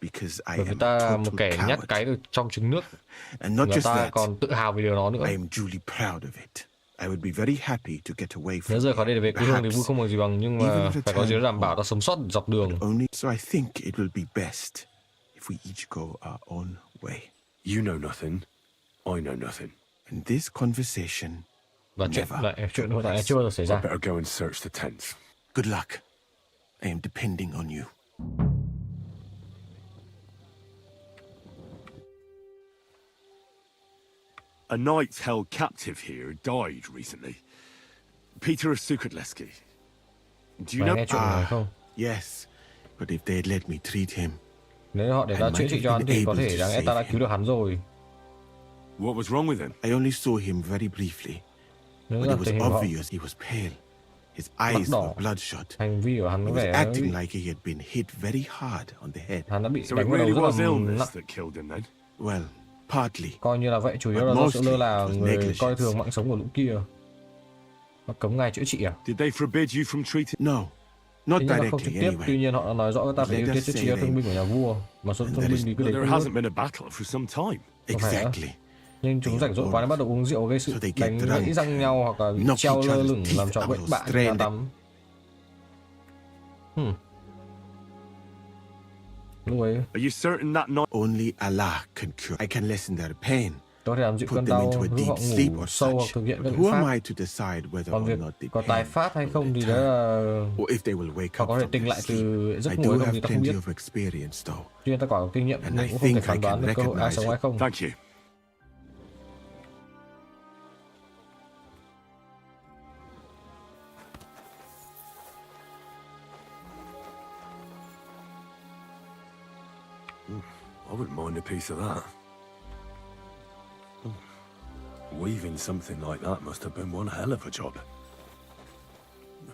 Because I Bởi vì am ta a là một total kẻ nhát coward. cái ở trong trứng nước. And not Và just ta that, còn tự hào về điều đó nữa. I am duly proud of it. I would be very happy to get away from Nếu rời khỏi đây để về quê hương thì vui perhaps không còn gì bằng, nhưng mà phải có gì đó đảm bảo ta sống sót dọc đường. only. So I think it will be best if we each go our own way. You know nothing. I know nothing. And this conversation Và chuyện hiện tại chưa bao giờ xảy I ra. better go and search the tents. Good luck. I am depending on you. A knight held captive here died recently. Peter of Sukatleski. Do you Mày know? nghe chuyện này không? Yes, but if they'd let me treat him, Nếu họ để ta chữa trị cho hắn thì có thể đáng lẽ ta đã cứu được hắn rồi. What was wrong with him? I only saw him very briefly. Nếu But là it tình was hình họ, obvious he was pale. His eyes đỏ. were bloodshot. hành vi của hắn He có was vẻ acting like he had been hit very hard on the head. hắn đã bị So it đánh vào đầu really rất was là illness nặng. that killed him then. Well, partly. Coi như là vậy, chủ yếu But là do sự mostly lơ là it was người negligence. coi thường mạng sống của lũ kia. Họ cấm ngài chữa trị à? Did they forbid you from treating? No, not Thế nhưng mà không trực directly tiếp, tuy anyway. nhiên họ đã nói rõ ta phải Let ưu tiên us chữa trị say cho they- thương binh của nhà vua, mà số And thương that binh is- thì cứ Well, để there quên hasn't mất. been a battle for some time. Exactly. Nhưng chúng rảnh rỗi quá nên bắt đầu uống rượu gây sự So they get đánh drunk, gãy răng nhau hoặc là bị knock treo each lơ other's lửng teeth làm cho out bệnh of bạ như strand. là tắm. Lúc ấy Are you certain that night? Only Allah can cure. I can lessen their pain, có thể làm dịu put cơn them đau, into a giúp họ deep sleep ngủ or sâu hoặc such. thực hiện các But biện who am pháp. I to decide whether Còn or việc not the có tái pain phát hay không thì will đó return, là or if they will wake họ up có thể from tỉnh their lại từ sleep. giấc I ngủ do hay không have thì ta không plenty biết. of experience, though. Tuy nhiên ta có kinh nghiệm And nhưng I cũng không thể think I phán đoán can được cơ hội ai recognize sống ai it. không. Thank you. I wouldn't mind a piece of that. Weaving something like that must have been one hell of a job.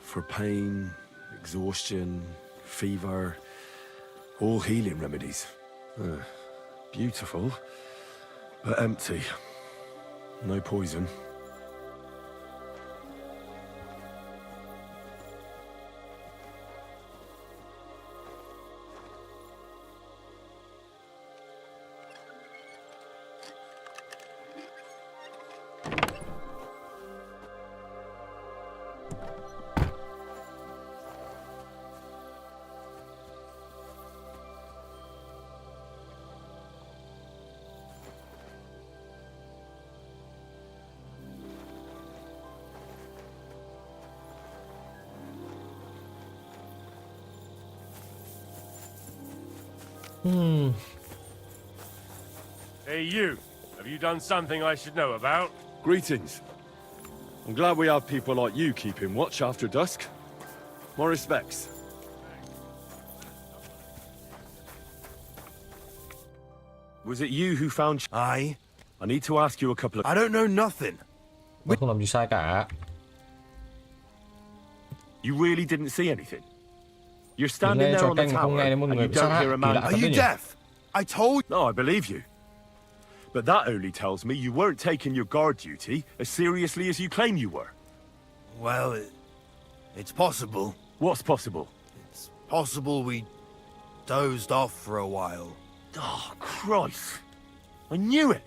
For pain, exhaustion, fever, all healing remedies. Beautiful, but empty. No poison. Hey, you. Have you done something I should know about? Greetings. I'm glad we have people like you keeping watch after dusk. My respects. Was it you who found... I need to ask you a couple of... don't know nothing. Nó không làm gì sai cả. You really didn't see anything? You're Nghe standing there cho on the canh mà không tower nghe đến một and người you bị sát don't hại hear a kỳ man... lạ Are thật you đấy nhỉ? deaf? I told... No, I believe you. But that only tells me you weren't taking your guard duty as seriously as you claim you were. Well, it's possible. What's possible? It's possible we dozed off for a while. Oh, Christ. I knew it.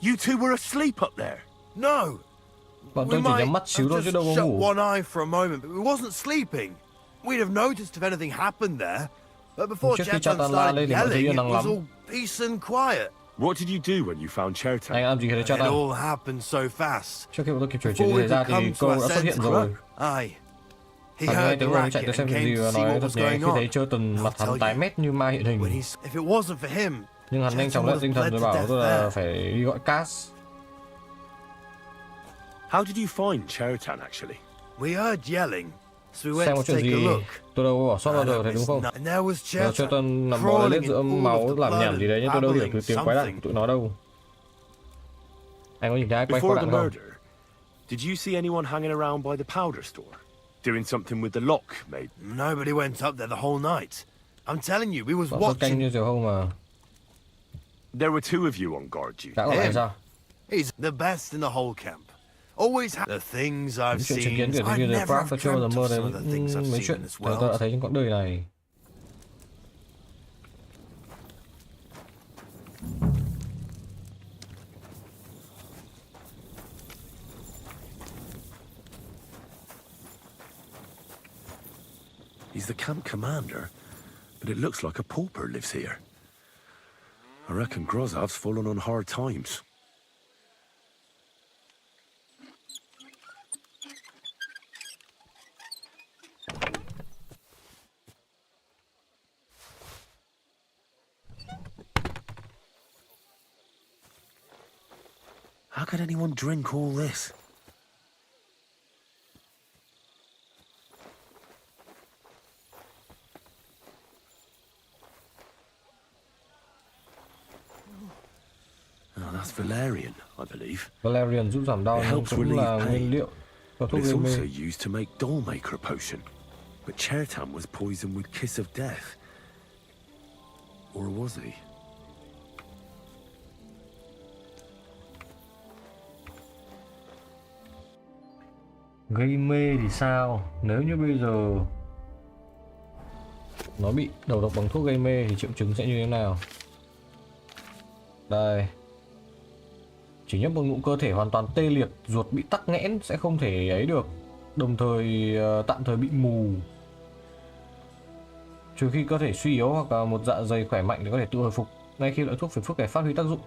You two were asleep up there. No! Bọn We tôi chỉ might nhắm mắt xíu thôi have chứ just đâu có shut ngủ. one eye for a moment, but we wasn't sleeping. We'd have noticed if anything happened there. But before Trước khi Chetan Chetan la started lên thì mọi thứ yelling, yên it lặng was lắm. all peace and quiet. What did you do when you found Chertan? Anh làm gì khi thấy It Chetan? all happened so fast. Trước khi bọn tôi kịp chuyển chuyện Before gì we xảy ra could thì come to cô our đã xuất hiện senses, rồi. aye. He Hắn nghe heard the tiếng người chạy racket tới xem and chuyện came gì to và see nói what thật was nhẹ going khi thấy on. Chetan mặt I'll hắn tell tái you, mét như ma hiện When hình. if it wasn't for him, Nhưng hắn nhanh chóng Chetan lên tinh would thần have rồi bled bảo to tôi death là there. phải đi gọi Cass. How did you find Chertan, actually? We heard yelling, so we Xem went có to chuyện take a gì. look. Tôi đâu có bỏ sót bao I giờ don't thấy đúng miss không? nothing. And there was Giờ Chetan Chetan nằm bò lên crawling in giữa all máu of the làm blood nhảm gì đấy nhưng tôi đâu hiểu từ tiếng quái đản của tụi nó đâu. Anh có nhìn thấy ai quay qua Before the đạn không? murder, did you see anyone hanging around by the powder store? Doing something with the lock, maybe? Nobody went up there the whole night. I'm telling you, we was Bọn tôi canh watching. như diều hâu mà. There were two of you on guard duty. Đã gọi là Him. sao? He's the best in the whole camp. Always the things I've Những chuyện chứng seen. kiến kiểu I như The never Frog have tôi chưa bao giờ dreamt mơ of đến some of the things I've mấy seen chuyện in this tôi đã world. thấy trên quãng đời này. He's the camp commander, but it looks like a pauper lives here. I reckon Grozov's fallen on hard times. How could anyone drink all this? Oh, that's valerian, I believe. Valerian giúp giảm đau It nhưng helps cũng relieve là pain. nguyên liệu cho thuốc It's gây mê. also used to make Dollmaker potion. But Chertan was poisoned with Kiss of Death. Or was he? Gây mê thì sao? Nếu như bây giờ nó bị đầu độc bằng thuốc gây mê thì triệu chứng sẽ như thế nào? Đây. Chỉ nhấp một ngụm cơ thể hoàn toàn tê liệt, ruột bị tắc nghẽn sẽ không thể ấy được. Đồng thời tạm thời bị mù. Trừ khi cơ thể suy yếu hoặc là một dạ dày khỏe mạnh để có thể tự hồi phục ngay khi loại thuốc phiền phức này phát huy tác dụng.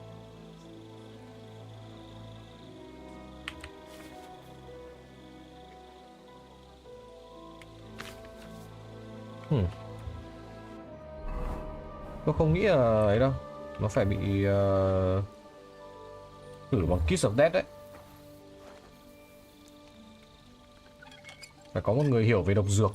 Tôi không nghĩ là ấy đâu. Nó phải bị thử bằng Kiss of Death đấy. Phải có một người hiểu về độc dược.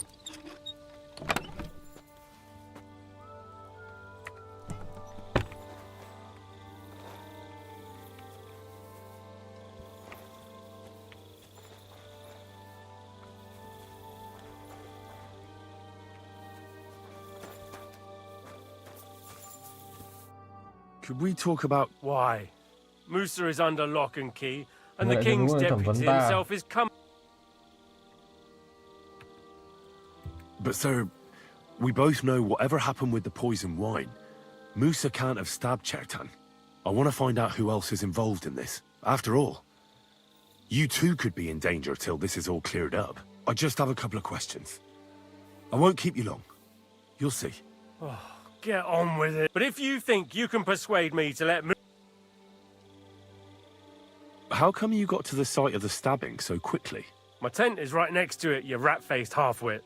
Could we talk about... Why? Musa is under lock and key, and Vậy the thì king's đúng rồi, thẩm vấn deputy ta. himself is coming. But sir, we both know whatever happened with the poison wine, Musa can't have stabbed Chertan. I want to find out who else is involved in this. After all, you too could be in danger till this is all cleared up. I just have a couple of questions. I won't keep you long. You'll see. Get on with it. But if you think you can persuade me to let How come you got to the site of the stabbing so quickly? My tent is right next to it, you rat-faced half-wit.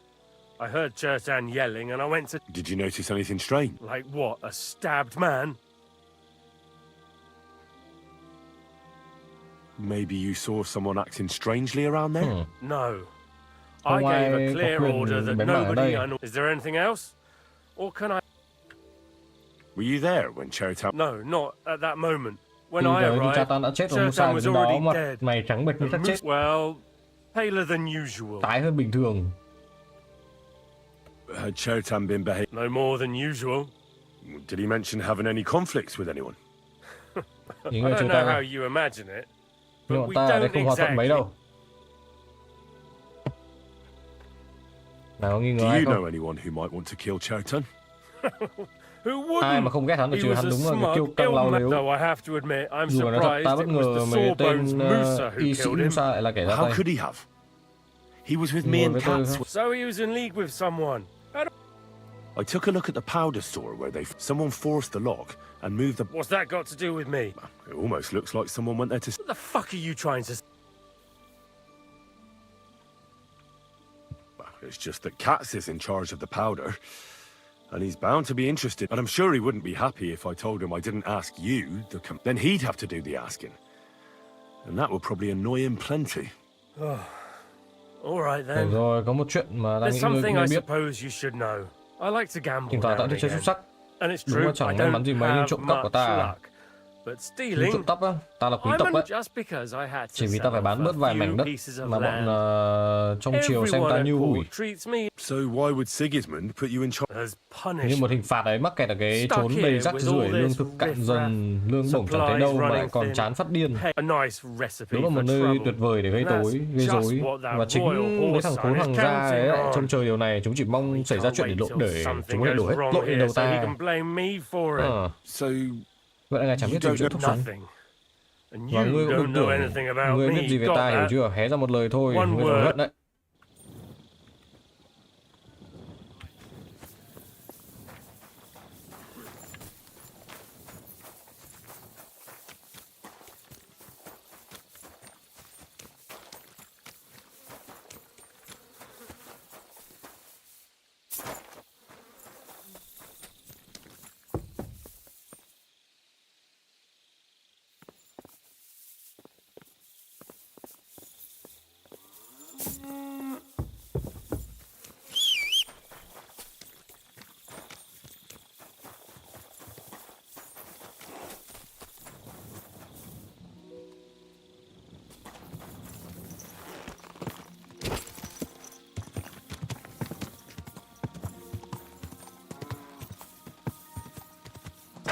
I heard Chertan yelling and I went to... Did you notice anything strange? Like what, a stabbed man? Maybe you saw someone acting strangely around there? No. Không I gave ai a có clear quyền order that bén mảng ở nobody... đây. Is there anything else? Or can I... Were you there when Chertan... No, not at that moment. When Khi I tới thì cha arrived, ta đã chết rồi, một Chertan sai was bên đó already mặt dead. mày trắng bệch như xác chết, Well, paler than usual. tái hơn bình thường. Had Chertan been behaving? No more than usual. Did he mention having any conflicts with anyone? Những I người don't chúng know ta, how you imagine it, nhưng but bọn we ta ở đây don't không hòa thuận mấy exactly. đâu. Nào có nghi ngờ Do ai you không? know anyone who might want to kill Chertan? Who wouldn't? Ai mà không ghét hắn được He chứ, was hắn a đúng là người smug, kiêu căng lao ill man. lếu. Though I have to admit, I'm Dù là nó thật, ta surprised bất it ngờ was the về tên sawbones Musa y who sĩ killed him. Musa lại là kẻ ra How tay. could he have? He was with me Ngồi and với tôi Katz. thôi. So he was in league with someone. I took a look at the powder store where someone forced the lock and moved the... What's that got to do with me? It almost looks like someone went there to... What the fuck are you trying to... It's just that Katz is in charge of the powder, and he's bound to be interested. And I'm sure he wouldn't be happy if I told him I didn't ask you. Then he'd have to do the asking. And that would probably annoy him plenty. All right Được then. rồi, có một chuyện mà ta There's nghĩ người something cũng I nên biết. suppose you should know. I like to gamble Thỉnh thoảng now ta and thích chơi again. xúc sắc. And it's Đúng true, là I chẳng may mắn gì don't mấy nhưng have trộm cắp của much ta. luck. But Nhưng stealing... trộm cắp á, ta là quý tộc đấy. just because I had to Chỉ vì ta sell phải bán off bớt a vài few mảnh đất pieces of mà bọn land. trong triều xem ta Everyone như at ủi. court treats me So why would Sigismund put you in charge? as Như punishment. một hình phạt ấy, mắc kẹt ở cái Stuck chốn here đầy rác with rưởi, all lương this thực cạn riffraff, dần, lương bổng chẳng thấy đâu mà lại còn chán phát điên. A nice recipe Đúng là một for nơi trouble. tuyệt vời để gây And that's tối, gây just rối. what that Và chính royal mấy thằng horse khốn son hoàng is gia ấy counting lại on. trông chờ điều này, chúng chỉ mong xảy ra chuyện để Can't wait till chúng something có thể đổ goes hết wrong tội lên here đầu so he ta. can blame me for it. Ờ, vậy là ngài chẳng biết gì chuyện thuốc xoắn. Nothing. And Và you ngươi cũng don't đừng know anything tưởng about ngươi me. biết gì về Got ta, hiểu that? chưa? Hé ra một lời thôi, One ngươi word. phải hận đấy.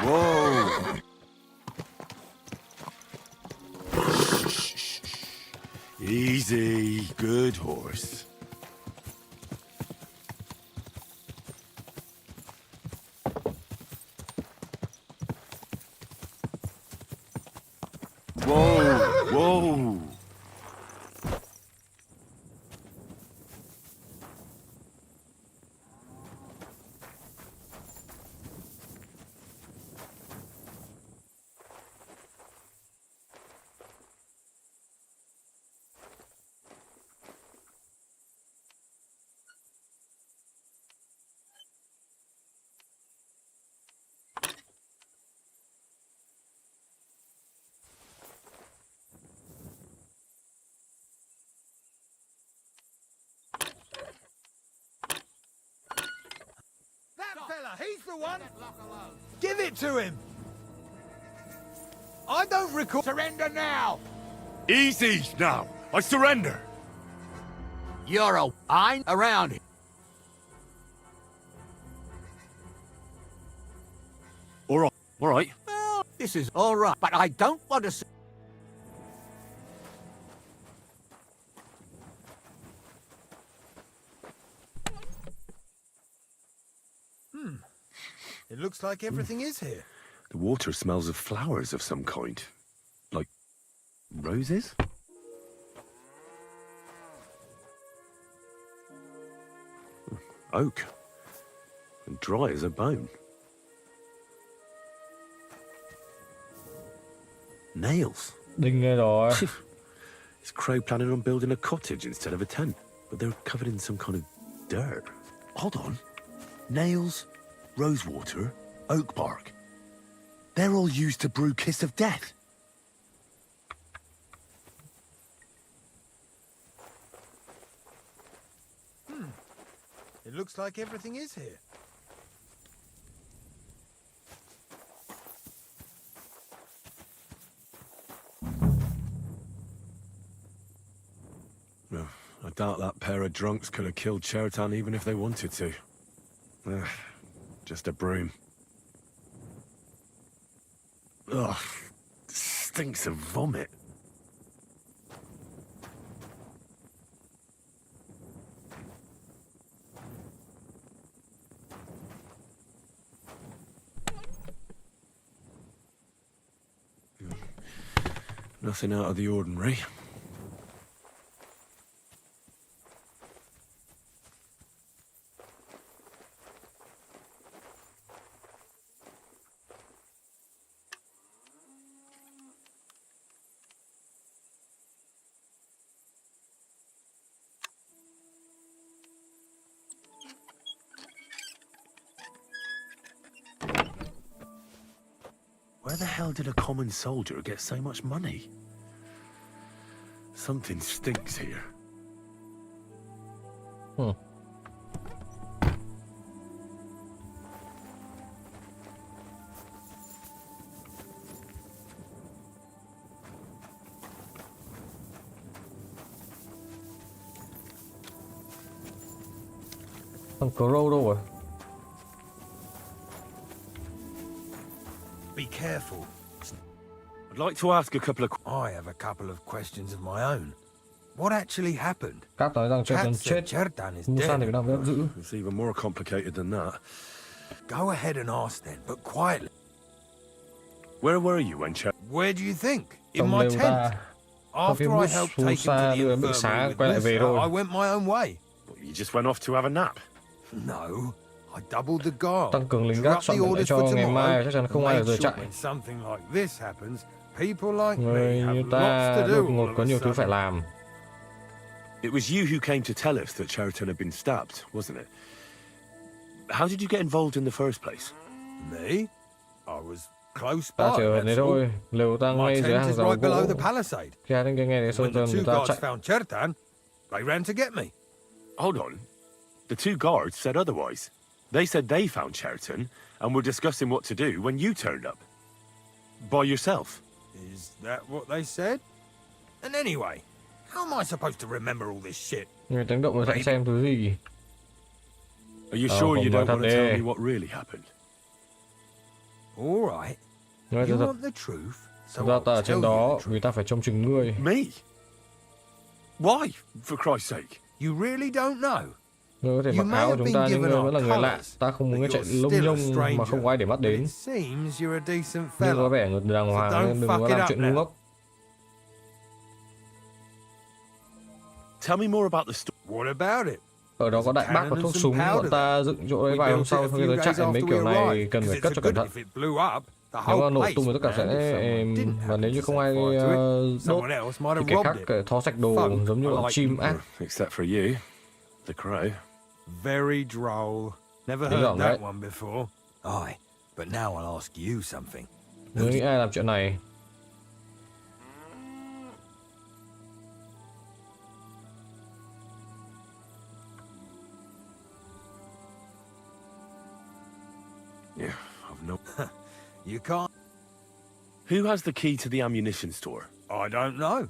Whoa! Easy, good horse. Whoa, whoa. That fella, he's the one. Give it to him. I don't recall. Surrender now. Easy now. I surrender. You're a wine around here. All right, all right. Well, this is all right, but I don't want to see... It looks like everything is here. The water smells of flowers of some kind. Like roses? Oak. And dry as a bone. Nails. Đinh nghe rồi. Is Crow planning on building a cottage instead of a tent? But they're covered in some kind of dirt. Hold on. Nails, rosewater, oak bark. They're all used to brew Kiss of Death. It looks like everything is here. Well, I doubt that pair of drunks could have killed Cheriton even if they wanted to. Just a broom. Ugh, stinks of vomit. Nothing out of the ordinary. Where the hell did a common soldier get so much money? Something stinks here. Thằng Crow đâu rồi? Be careful. I'd like to ask a couple of... I have a couple of questions of my own. What actually happened? Cáp nói rằng Cheriton Cat said chết, Cheriton is nhưng sao thì dead. đang bị bắt giữ? It's even more complicated than that. Go ahead and ask then, but quietly. Where were you when Cheriton... Where do you think? In Trong my lều tent. ta. After I helped take him to the bị xá infirmary quay lại with về Liz, thôi. I went my own way. You just went off to have a nap? No, I doubled the guard. Tăng cường lính drew gác up soạn the lại orders cho for ngày mai, tomorrow, chắc chắn không and ai được made rời sure chạy. when something like this happens, people like me Người have như lots ta to do đột all ngột of có a nhiều thứ phải sudden. làm. It was you who came to tell us that Cheriton had been stabbed, wasn't it? How did you get involved in the first place? Me? I was close Ta by. chỉ ở gần đấy that's all. thôi, lều ta My ngay dưới tent hàng is rào right below gỗ. the palisade. Khi hai tên kia nghe thấy When Sơn the Tần, two người ta guards chạy. found Cheriton, they ran to get me. Hold on. The two guards said otherwise. They said they found Cheriton and were discussing what to do when you turned up. By yourself. Is that what they said? And anyway, how am I supposed to remember all this shit? Người tiếng động rồi chạy xem thứ gì. Are you Oh, sure you không don't nói thật want to tell đi. me what really happened? All right. Nói You thật, want the truth? So thực ra ta I'll ở tell trên you đó the truth. vì ta phải trông chừng ngươi. Me? Why, for Christ's sake? You really don't know? Ngươi có thể You mặc may áo của have chúng been ta nhưng given ngươi our vẫn là người lạ. colours, Ta không muốn ngươi but chạy you're lông still a nhông mà stranger. không có ai để mắt But đến. it seems you're a decent Nhưng có fella. vẻ người đàng hoàng So don't nên đừng fuck có it làm up chuyện ngu now. ngốc. Tell me more about the story. What about it? Ở đó có đại bác và thuốc súng, bọn ta dựng chỗ đấy vài hôm sau khi ta chạy mấy kiểu này cần phải cất cho cẩn thận. Nếu mà nổ tung thì tất cả sẽ... Và nếu như không ai đốt thì kẻ khác thó sạch đồ giống như là chim ác. Except for you, the crow. Very droll. Never Đúng heard rồi that đấy. one before. Aye, but now I'll ask you something. Ngươi nghĩ ai làm chuyện này? Yeah, I've no... You can't... Who has the key to the ammunition store? I don't know.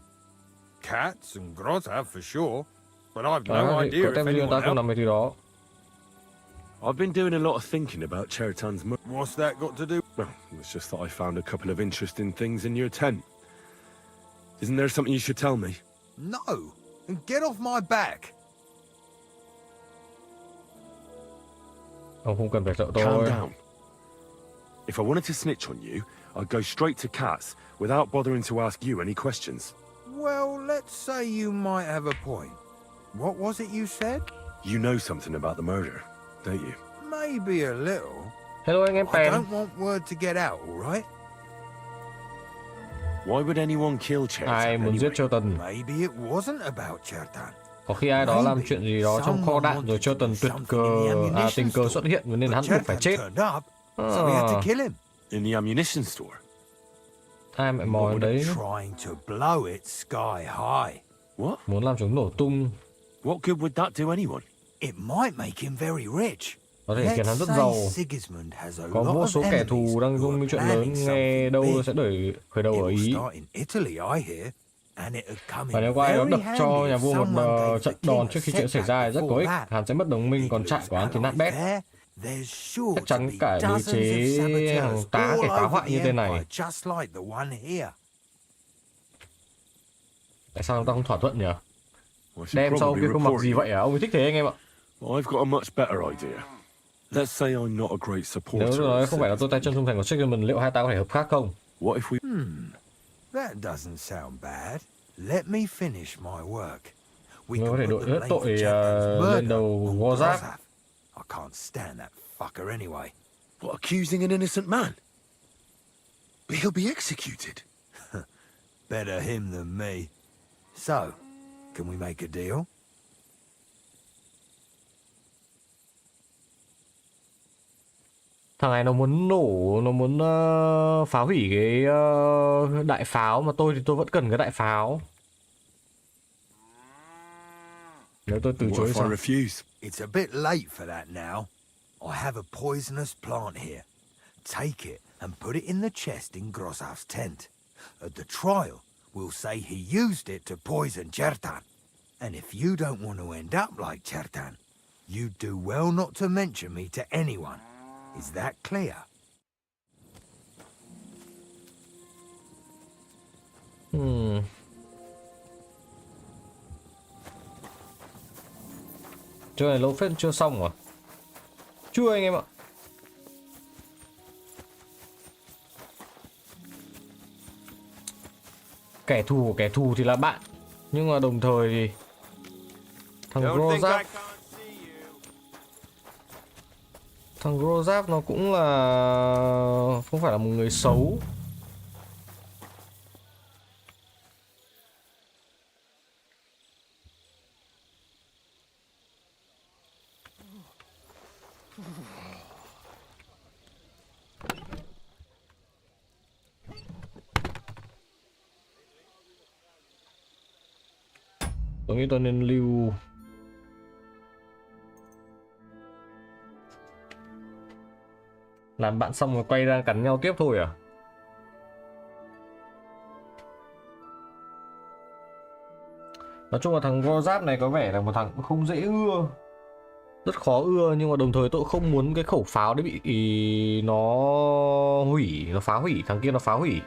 Cats and Groz have for sure, but I've Đó, no thì idea có if tem riêng ta anyone không else... nằm về thứ đó. I've been doing a lot of thinking about Cheriton's murder. What's that got to do? Well, it's just that I found a couple of interesting things in your tent. Isn't there something you should tell me? No, and get off my back. Ông không cần phải sợ Calm tôi. down. If I wanted to snitch on you, I'd go straight to Katz without bothering to ask you any questions. Well, let's say you might have a point. What was it you said? You know something about the murder, don't you? Maybe a little. Hello anh em I Pen. don't want word to get out, all right? Why would anyone kill Ai Cheriton muốn giết anyway? Cheriton? Maybe it wasn't about Cheriton. Có khi ai đó làm chuyện gì đó trong kho đạn rồi cho tần tình cờ xuất hiện nên hắn buộc phải chết. So we had to kill him. In the ammunition store. Ai mẹ What mò would đấy Trying to blow it sky high. What? muốn làm chúng nổ tung, What good would that do anyone? It might make him very rich. có thể khiến hắn Let's rất say giàu. Sigismund has a Có lot vô of số kẻ thù enemies đang who dung are chuyện lớn, planning nghe something đâu big. sẽ khởi đầu It ở will Ý. start in Italy, I hear, and it'll come Và in nếu có ai đó very đập cho handy nhà if vua một someone gave trận the đòn king trước a khi chuyện xảy ra thì rất có setback ích. before Hắn sẽ mất đồng minh, He'd còn trại lose của hắn thì nát allies bét. there. There's sure Chắc chắn to be cả đế dozens chế of hàng saboteurs tá kẻ all phá over hoại như the tên này. empire, just like the one here. Tại sao chúng ta không thỏa thuận nhỉ? I should Đem sau probably kia không mặc report gì you. vậy à? Ông ấy thích thế anh em ạ. I've got a much better idea. Let's say I'm not a great Nếu supporter tôi nói of không phải là tôi tay chân trung thành của Sigmund, liệu hai ta có thể hợp tác không? What if we... That doesn't sound bad. Let me finish my work. We Ngươi có thể can put đội the hết blame tội for Chapman's lên murder đầu on Gozap. Grozap. I can't stand that fucker anyway. What, accusing an innocent man? But he'll be executed. Better him than me. So, can we make a deal? Thằng này nó muốn nổ, nó muốn phá hủy cái đại pháo, mà tôi thì tôi vẫn cần cái đại pháo. Nếu tôi từ What chối if I sao? refuse? It's a bit late for that now. I have a poisonous plant here. Take it and put it in the chest in Grozav's tent. At the trial, we'll say he used it to poison Chertan. And if you don't want to end up like Chertan, you do well not to mention me to anyone. Is that clear? Chơi này lâu phết chưa xong à? Chưa anh em ạ. Kẻ thù của kẻ thù thì là bạn, nhưng mà đồng thời thì thằng Grozap nó cũng là không phải là một người xấu. Tôi nghĩ tôi nên lưu làm bạn xong rồi quay ra cắn nhau tiếp thôi à? Nói chung là thằng Grozap này có vẻ là một thằng không dễ ưa, rất khó ưa, nhưng mà đồng thời tôi không muốn cái khẩu pháo đấy bị nó hủy, nó phá hủy, thằng kia nó phá hủy.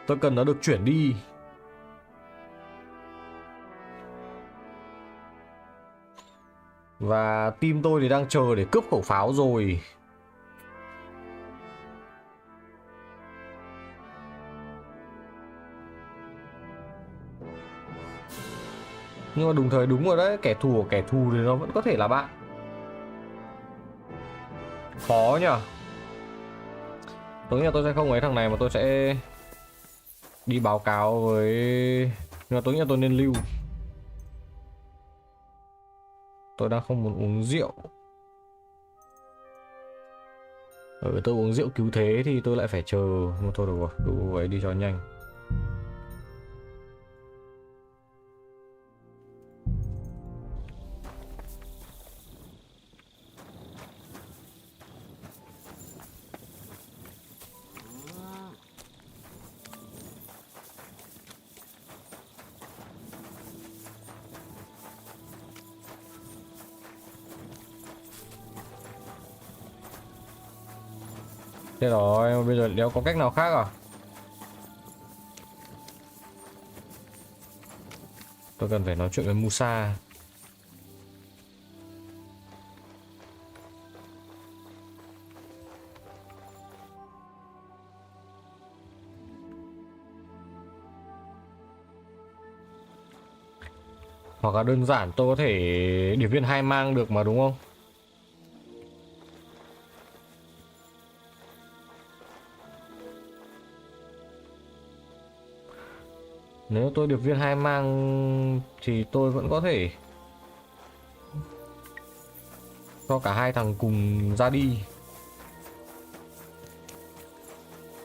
Tôi cần nó được chuyển đi. Và team tôi thì đang chờ để cướp khẩu pháo rồi. Nhưng mà đồng thời đúng rồi đấy, kẻ thù của kẻ thù thì nó vẫn có thể là bạn. Khó nhỉ. Tôi nghĩ là tôi sẽ không ấy thằng này, mà tôi sẽ đi báo cáo với... Nhưng mà tôi nghĩ là tôi nên lưu. Tôi đang không muốn uống rượu. Tôi uống rượu cứu thế thì tôi lại phải chờ. Nhưng thôi được rồi, đủ ấy đi cho nhanh. Thế rồi, bây giờ liệu có cách nào khác à? Tôi cần phải nói chuyện với Musa. Hoặc là đơn giản tôi có thể điệp viên 2 mang được mà đúng không? Nếu tôi được viên 2 mang thì tôi vẫn có thể cho cả hai thằng cùng ra đi.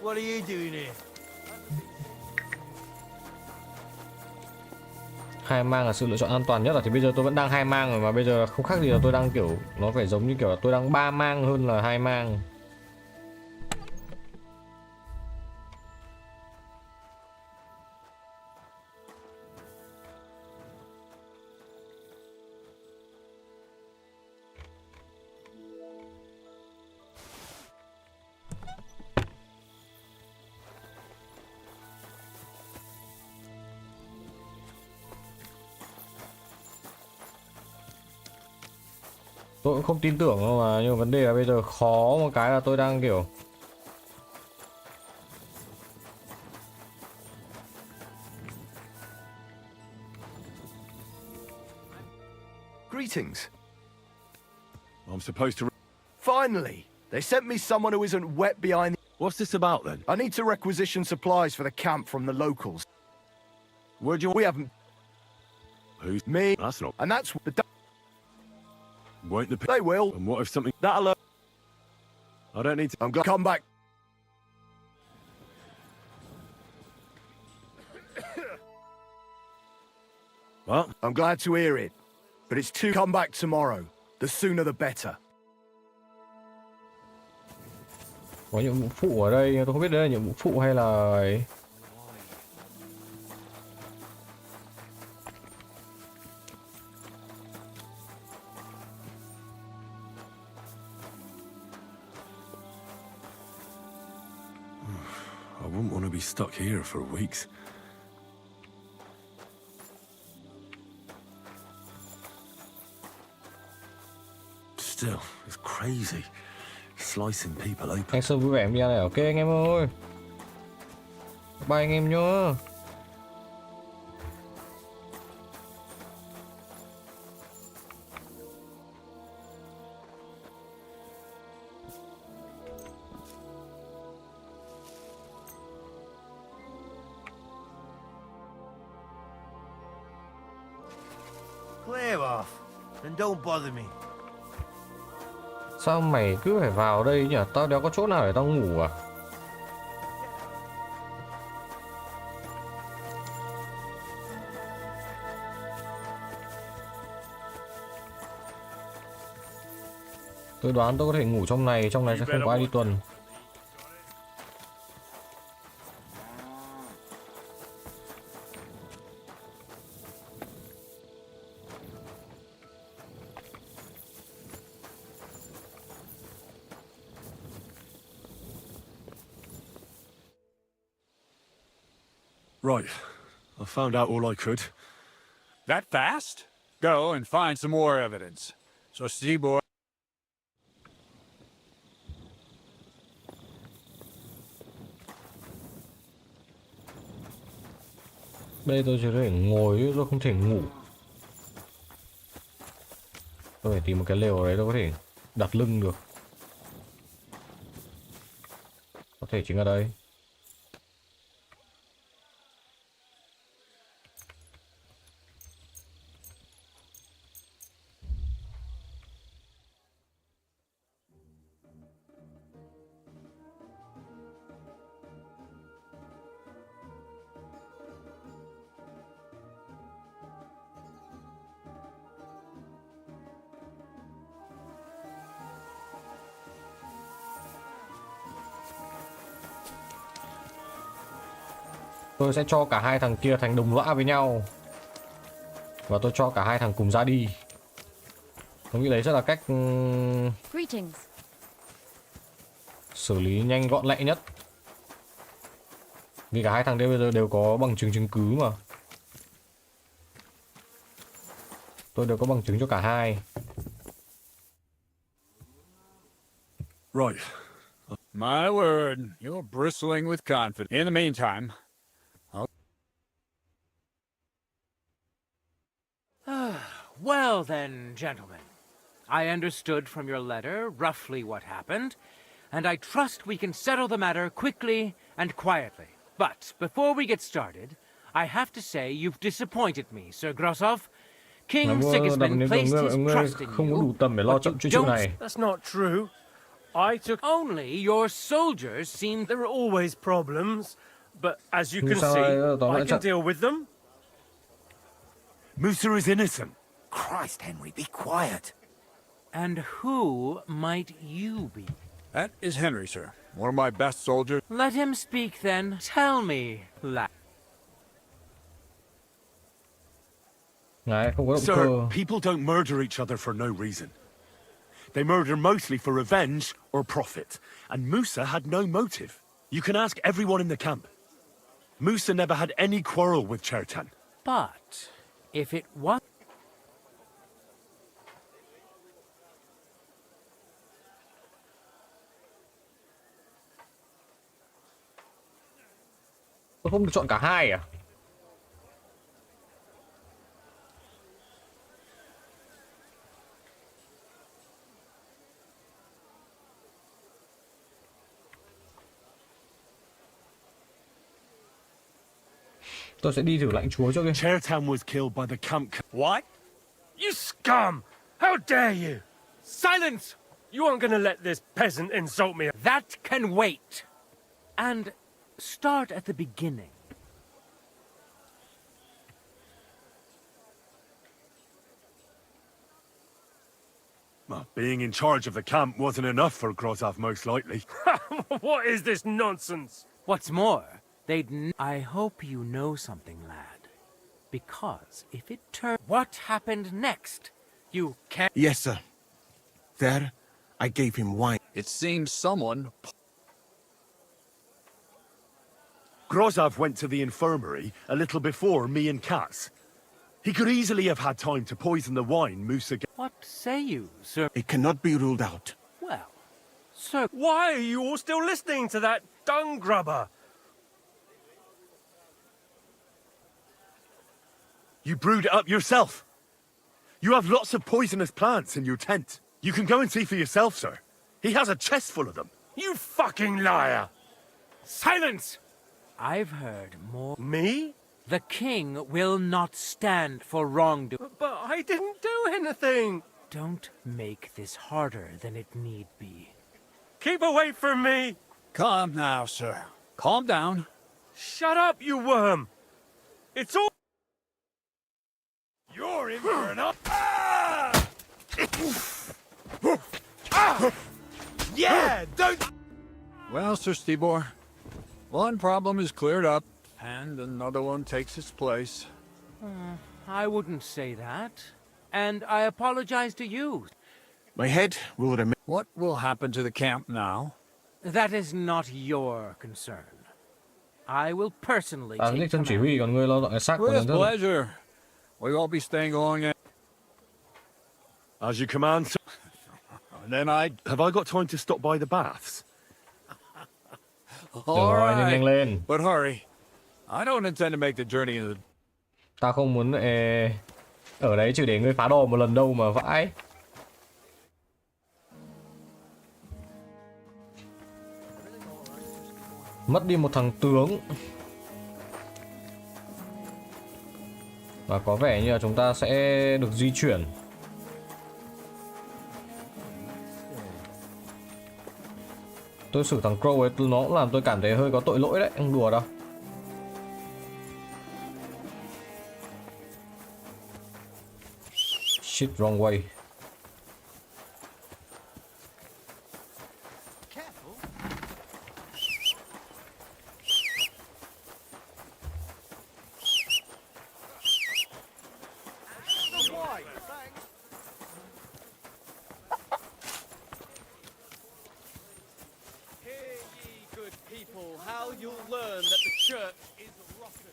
What are you doing here? 2 mang là sự lựa chọn an toàn nhất, là thì bây giờ tôi vẫn đang 2 mang rồi, mà bây giờ không khác gì là tôi đang kiểu, nó phải giống như kiểu là tôi đang 3 mang hơn là 2 mang. Tôi cũng không tin tưởng đâu mà, nhưng mà vấn đề là bây giờ khó một cái là tôi đang kiểu Greetings. I'm supposed to... Finally! They sent me someone who isn't wet behind the... What's this about, then? I need to requisition supplies for the camp from the locals. Where'd you... We haven't... Who's... Me. That's not... And that's... The... Won't the... They will. And what if something... That'll... I don't need to... I'm gonna come back. What? I'm glad to hear it. But it's to come back tomorrow. The sooner the better. có nhiệm vụ phụ ở đây, tôi không biết đây là nhiệm vụ phụ hay là ấy. I wouldn't want to be stuck here for weeks. Still, it's crazy. Slicing people open. Anh Sơn vui vẻ em đi ăn này, ok anh em ơi. Bye anh em nhá. Clear off, and don't bother me. Sao mày cứ phải vào đây nhỉ? Tao đéo có chỗ nào để tao ngủ à? Tôi đoán tôi có thể ngủ trong này sẽ không có ai đi tuần. Right. I found out all I could. That fast? Go and find some more evidence. So, Seaboy... Đây tôi chỉ có thể ngồi, tôi không thể ngủ. Tôi phải tìm một cái lều đấy tôi có thể đặt lưng được. Có thể chính ở đây. Tôi sẽ cho cả hai thằng kia thành đồng lõa với nhau. Và tôi cho cả hai thằng cùng ra đi. Tôi nghĩ đấy sẽ là cách xử lý nhanh gọn lẹ nhất. Vì cả hai thằng đây bây giờ đều có bằng chứng cứ mà. Tôi đều có bằng chứng cho cả hai. Right. My word, you're bristling with confidence. In the meantime... Well then, gentlemen, I understood from your letter roughly what happened, and I trust we can settle the matter quickly and quietly. But before we get started, I have to say you've disappointed me, Sir Grosov. King Nếu Sigismund nếu placed his ông trust in không có you. đủ tầm để lo but chuyện you chuyện don't này. That's not true. I took... Only your soldiers seem... There are always problems, but as you Nhưng can sao see, tóm I lại can trận? deal with them. Musa is innocent. Christ, Henry, be quiet. And who might you be? That is Henry, sir. One of my best soldiers. Let him speak then. Tell me, lad. Ngài không có động Sir, cơ. people don't murder each other for no reason. They murder mostly for revenge or profit, and Musa had no motive. You can ask everyone in the camp. Musa never had any quarrel with Chertan. But if it was... Tôi không được chọn cả hai à? Tôi sẽ đi thử lãnh chúa cho kia. Chertan was killed by the camp. What? You scum! How dare you? Silence! You aren't going to let this peasant insult me. That can wait. And start at the beginning. Well, being in charge of the camp wasn't enough for Grozov, most likely. What is this nonsense? What's more, I hope you know something, lad. Because if it turns... What happened next? You can't... Yes, sir. There, I gave him wine. It seems someone... Grozov went to the infirmary a little before me and Katz. He could easily have had time to poison the wine Musa gave. What say you, sir? It cannot be ruled out. Well, sir... Why are you all still listening to that dung grubber? You brewed it up yourself. You have lots of poisonous plants in your tent. You can go and see for yourself, sir. He has a chest full of them. You fucking liar! Silence! I've heard more... Me? The king will not stand for wrongdoing. But I didn't do anything! Don't make this harder than it need be. Keep away from me! Calm now, sir. Calm down. Shut up, you worm! It's all... You're in for an up. Yeah, don't. Well, Sir Stibor, one problem is cleared up, and another one takes its place. I wouldn't say that. And I apologize to you. My head will remain. What will happen to the camp now? That is not your concern. I will personally À, take đích thân chỉ command. huy, còn ngươi lo dọn cái xác của With nhân dân. pleasure. We will be staying along in. As you command, sir. And then I... Have I got time to stop by the baths? Được All rồi, nhanh right. lên. But hurry. I don't intend to make the journey in the... Ta không muốn ở đấy chỉ để ngươi phá đò một lần đâu mà vãi. Mất đi một thằng tướng. Và có vẻ như là chúng ta sẽ được di chuyển. Tôi xử thằng Crow ấy, nó cũng làm tôi cảm thấy hơi có tội lỗi đấy, không đùa đâu. Shit, wrong way. How you'll learn that the church is rotten.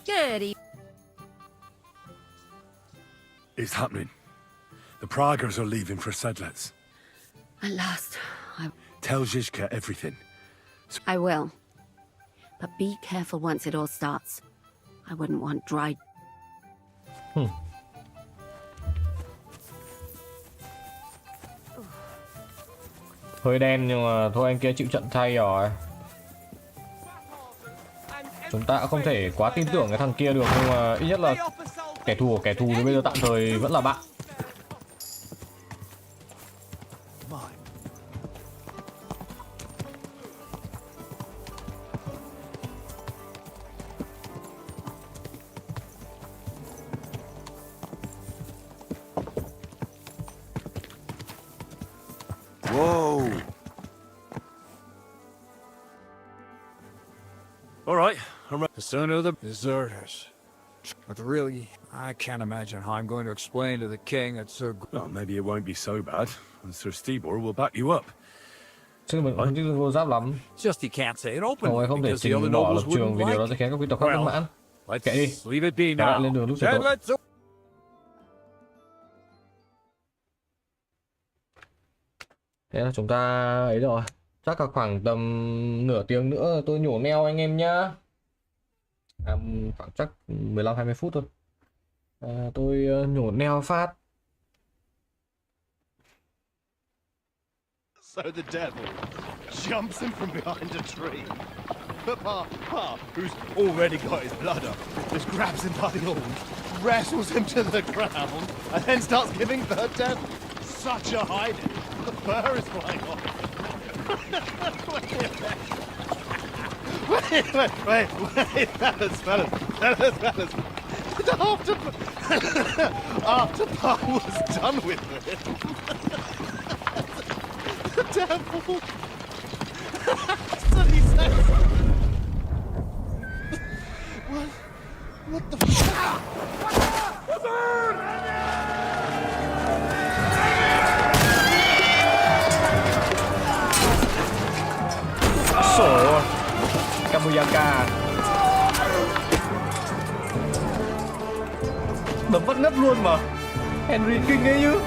Goody. It's happening. The Praggers are leaving for Sedlets. At last, Tell Zizka everything. I will. But be careful once it all starts. I wouldn't want dry... hơi đen nhưng mà thôi anh kia chịu trận thay rồi. Chúng ta cũng không thể quá tin tưởng cái thằng kia được, nhưng mà ít nhất là kẻ thù của kẻ thù thì bây giờ tạm thời vẫn là bạn. Whoa! All right, I'm ready. The son of the deserters. But really, I can't imagine how I'm going to explain to the king that Sir... Well, maybe it won't be so bad, and Sir Stibor will back you up. Chứ mình không thích vô giáp lắm. Just he can't say it Không, openly anh không thể because the other trình bỏ lập nobles trường vì wouldn't điều đó like sẽ it. khiến các quý tộc khác bất mãn. Kệ đi. Let's leave it be Các bạn now. lên đường lúc trời Then tối. let's... Thế là chúng ta ấy rồi. Chắc là khoảng tầm nửa tiếng nữa tôi nhổ neo anh em nhá. Khoảng chắc 15-20 phút thôi. Tôi nhổ neo phát. So the devil jumps in from behind a tree. But Pa, who's already got his blood up, just grabs him by the horns, wrestles him to the ground, and then starts giving the devil such a hiding. The fur is flying off. Wait, fellas. After Pa was done with it, the devil. So he says, what the fuck? Sổ Kamuyaka. Đấm vắt ngất luôn mà. Henry kinh ấy chứ.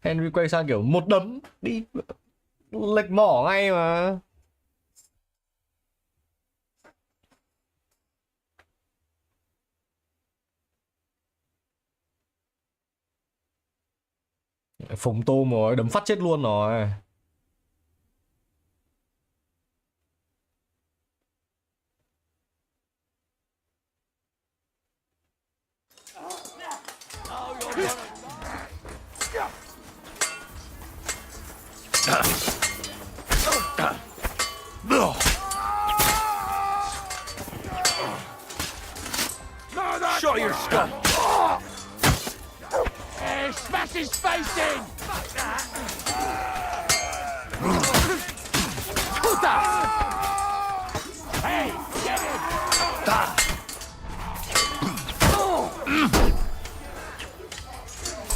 Henry quay sang kiểu một đấm đi, lệch mỏ ngay mà. Phồng tôm rồi, đấm phát chết luôn rồi. Shot your skull. Hey, smash his face in! Hey, get him!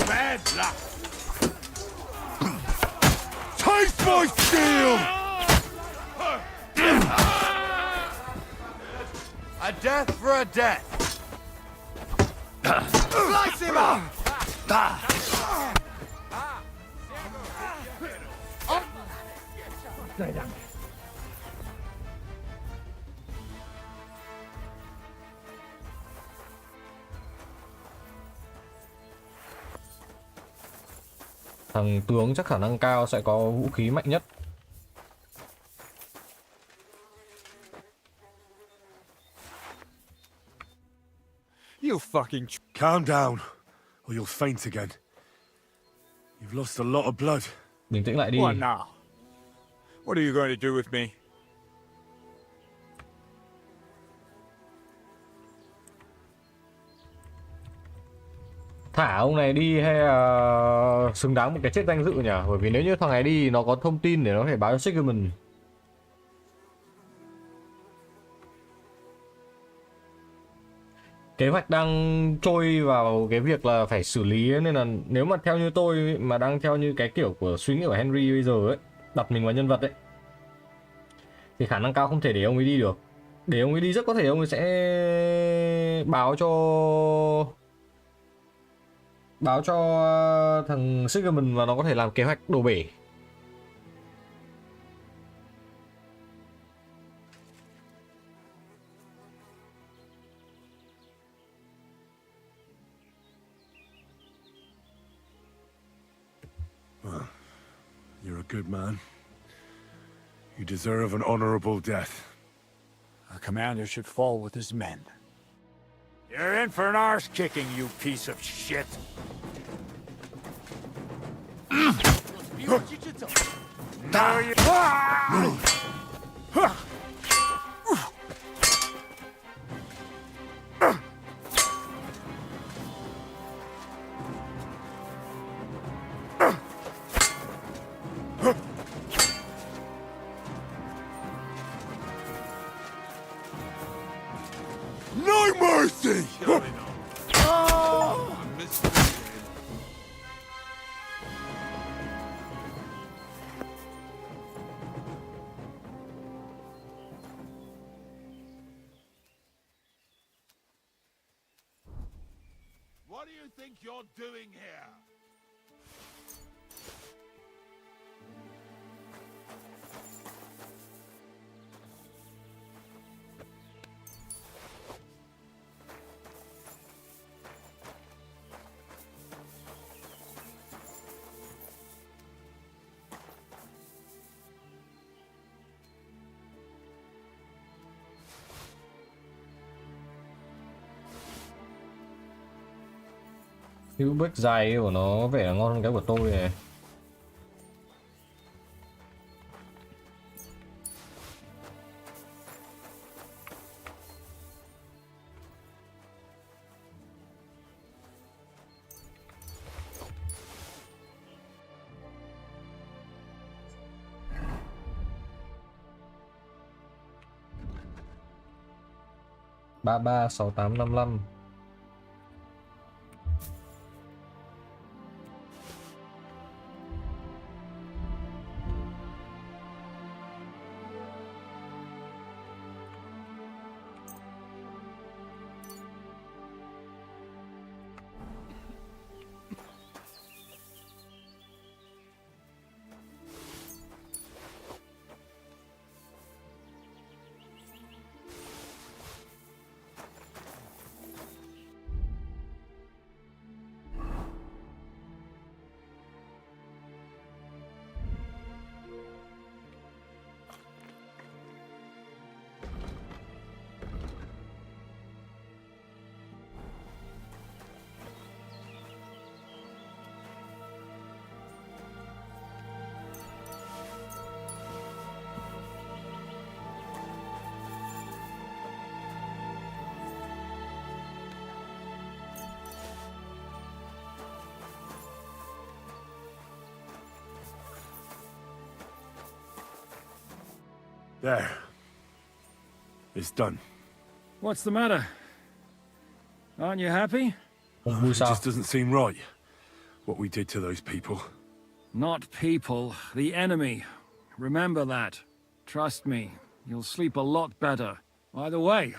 Bad luck! Taste my steel! A death for a death. Slice him up! Thằng tướng chắc khả năng cao sẽ có vũ khí mạnh nhất. You fucking... Calm down, or you'll faint again. You've lost a lot of blood. Bình tĩnh lại đi. What now? What are you going to do with me? Thả ông này đi hay là xứng đáng một cái chết danh dự nhỉ? Bởi vì nếu như thằng này đi nó có thông tin để nó có thể báo cho Sigmund. Kế hoạch đang trôi vào cái việc là phải xử lý ấy, nên là nếu mà theo như tôi mà đang theo như cái kiểu của suy nghĩ của Henry bây giờ ấy, đặt mình vào nhân vật ấy, thì khả năng cao không thể để ông ấy đi được. Để ông ấy đi rất có thể ông ấy sẽ báo cho thằng Sigmund và nó có thể làm kế hoạch đổ bể. good man. You deserve an honorable death. A commander should fall with his men. You're in for an arse kicking, you piece of shit. No, you... No mercy! What do you think you're doing here? Hữu bích dài của nó vẻ là ngon hơn cái của tôi này. Ba ba 6855. There. It's done. What's the matter? Aren't you happy? It just doesn't seem right, what we did to those people. Not people, the enemy. Remember that. Trust me, you'll sleep a lot better. By the way,